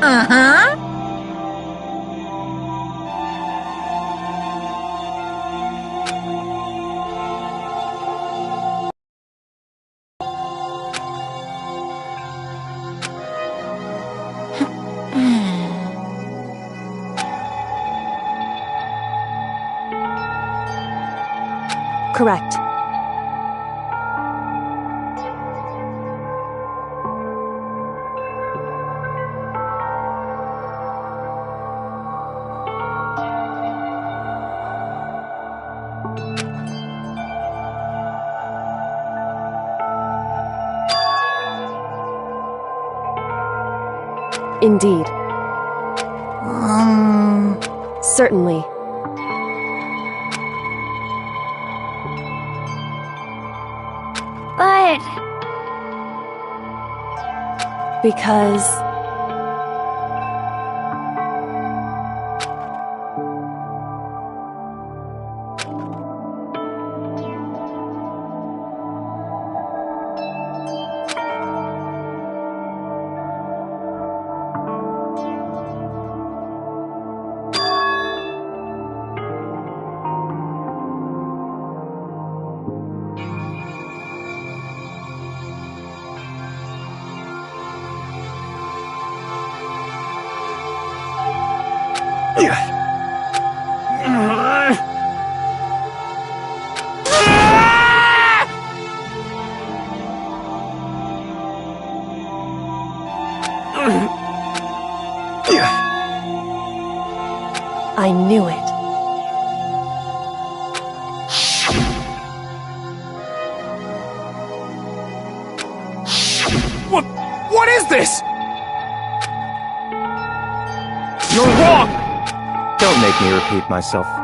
Uh-huh. Correct. Indeed. Certainly. But... Because... I knew it. What is this? You're wrong! Don't make me repeat myself.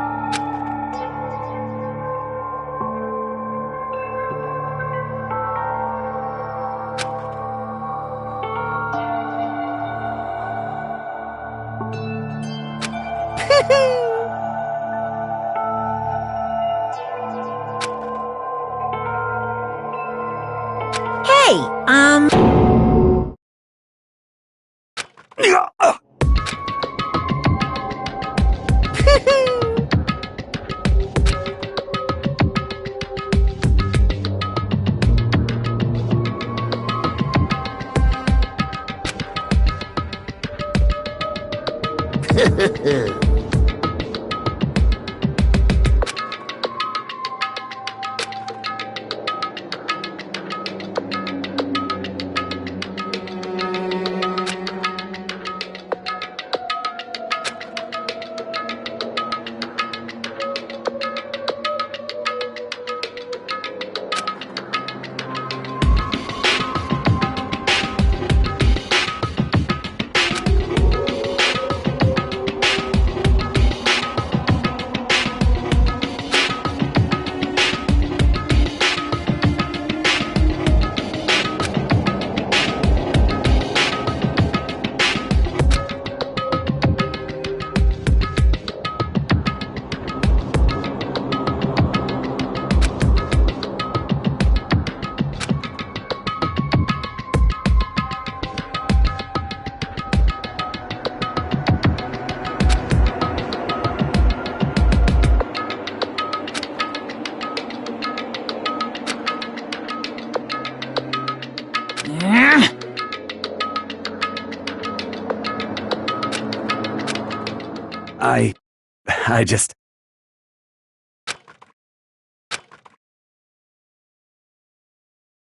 I just...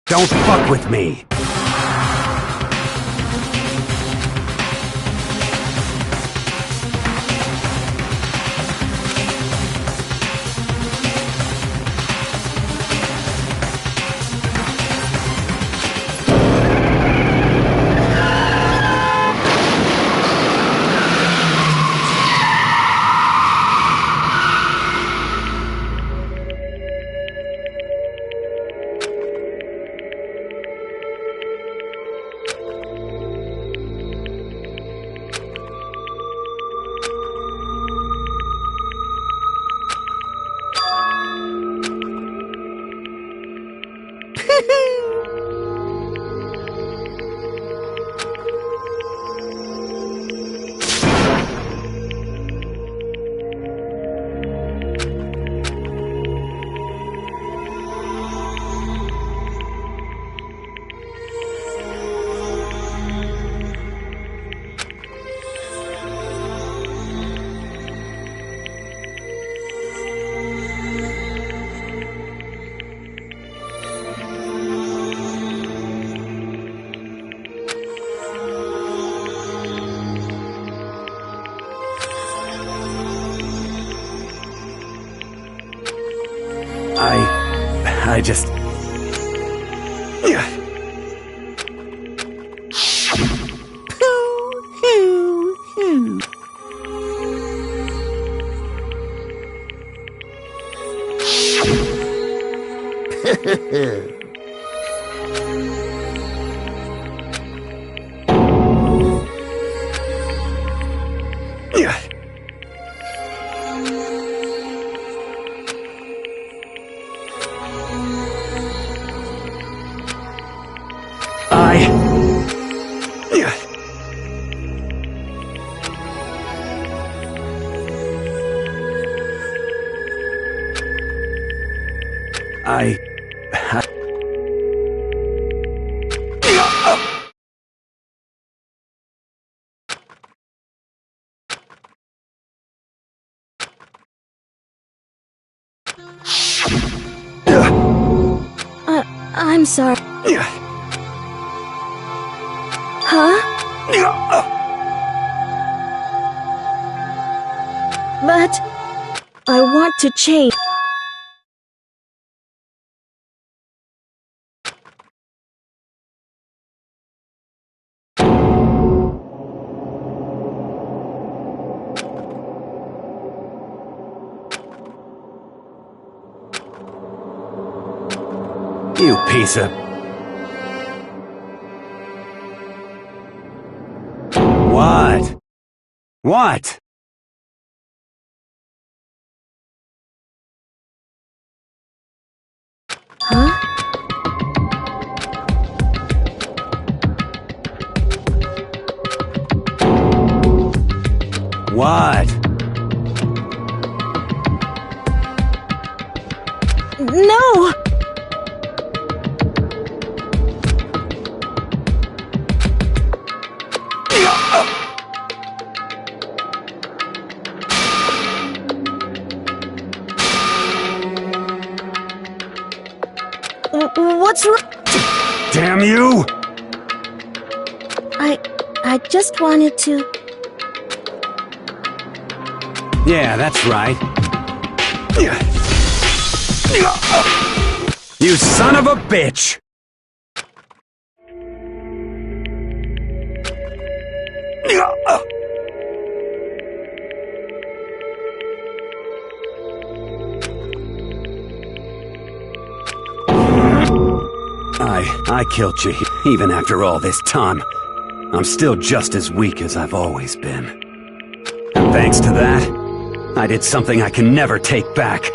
Don't fuck with me! I just... I'm sorry. Huh? But I want to change. You piece of... What? What? Huh? What? No! What's wrong? Damn you! I just wanted to... Yeah, that's right. You son of a bitch! I killed you, even after all this time. I'm still just as weak as I've always been. And thanks to that, I did something I can never take back.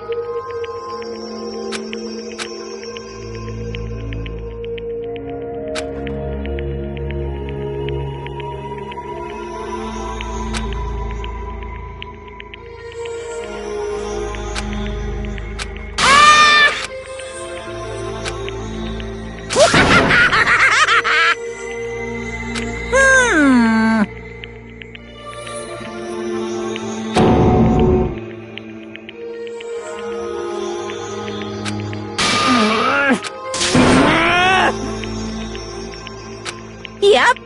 Yep.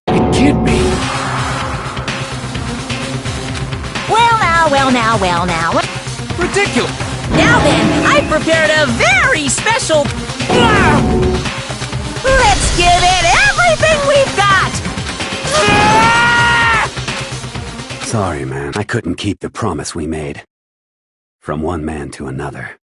It can't be. Well now. Ridiculous. Now then, I prepared a very special... Let's give it everything we've got! Sorry, man. I couldn't keep the promise we made. From one man to another.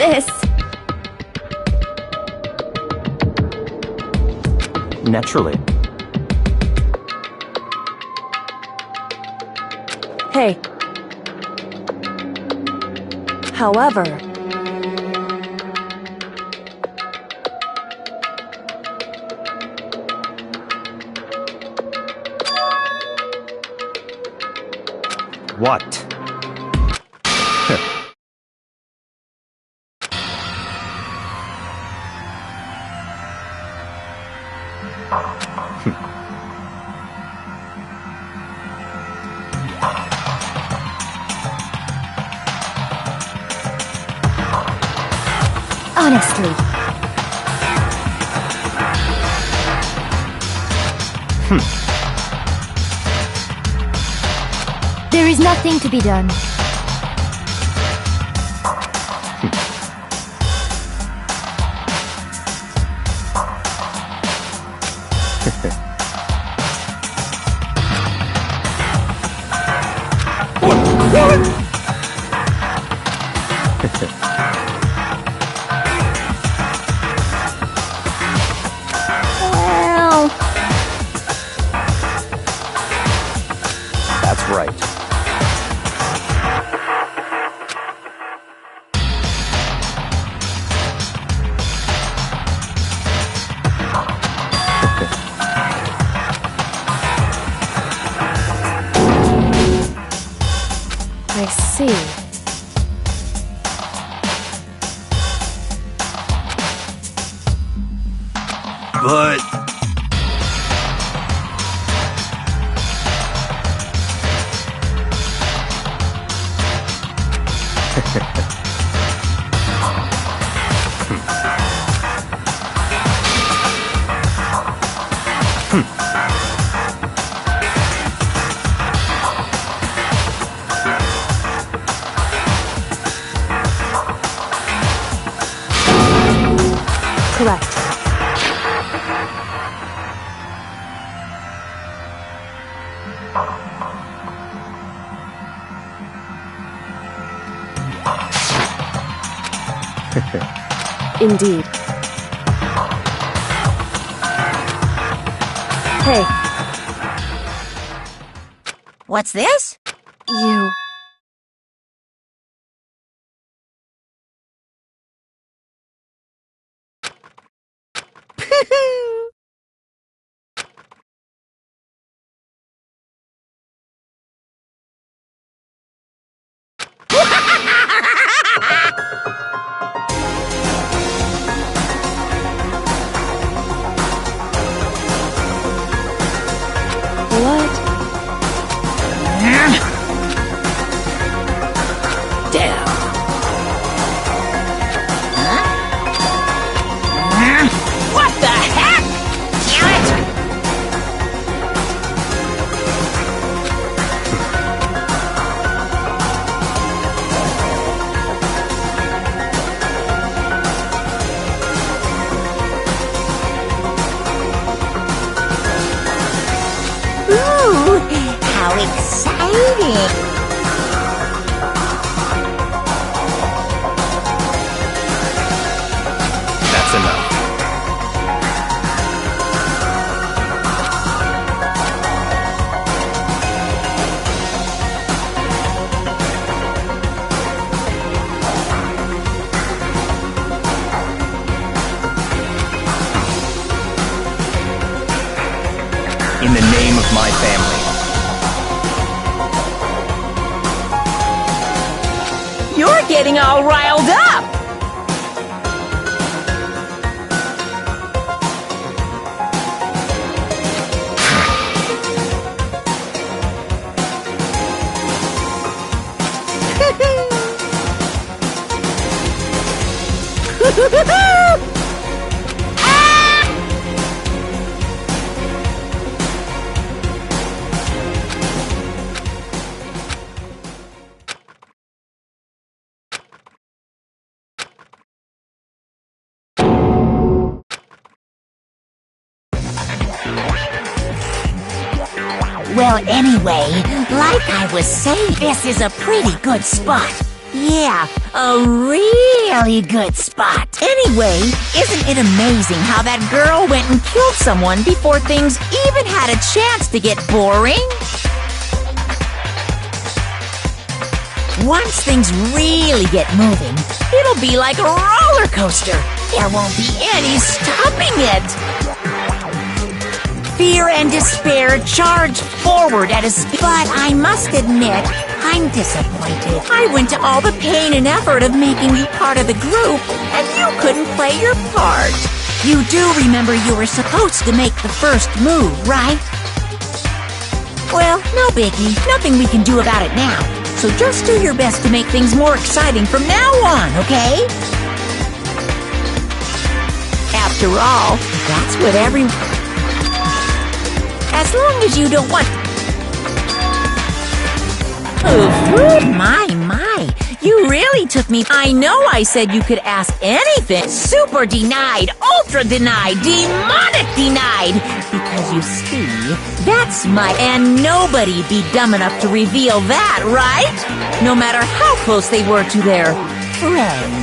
This. Naturally. Hey. However, what? Honestly. There is nothing to be done. well, That's right. I see. But... Correct. Indeed. Hey, What's this? you. What? Damn. What the heck? Damn it! Ooh, how exciting! That's enough. In the name of my family. You're getting all riled up! Well, anyway, like I was saying, this is a pretty good spot. Yeah, a really good spot. Anyway, isn't it amazing how that girl went and killed someone before things even had a chance to get boring? Once things really get moving, it'll be like a roller coaster. There won't be any stopping it. Fear and despair charge forward at a speed. But I must admit, I'm disappointed. I went to all the pain and effort of making you part of the group, and you couldn't play your part. You do remember you were supposed to make the first move, right? Well, no biggie. Nothing we can do about it now. So just do your best to make things more exciting from now on, okay? After all, that's what everyone... As long as you don't want... My, you really took me... I know I said you could ask anything. Super denied, ultra denied, demonic denied. Because you see, that's my... And nobody be dumb enough to reveal that, right? No matter how close they were to their friends.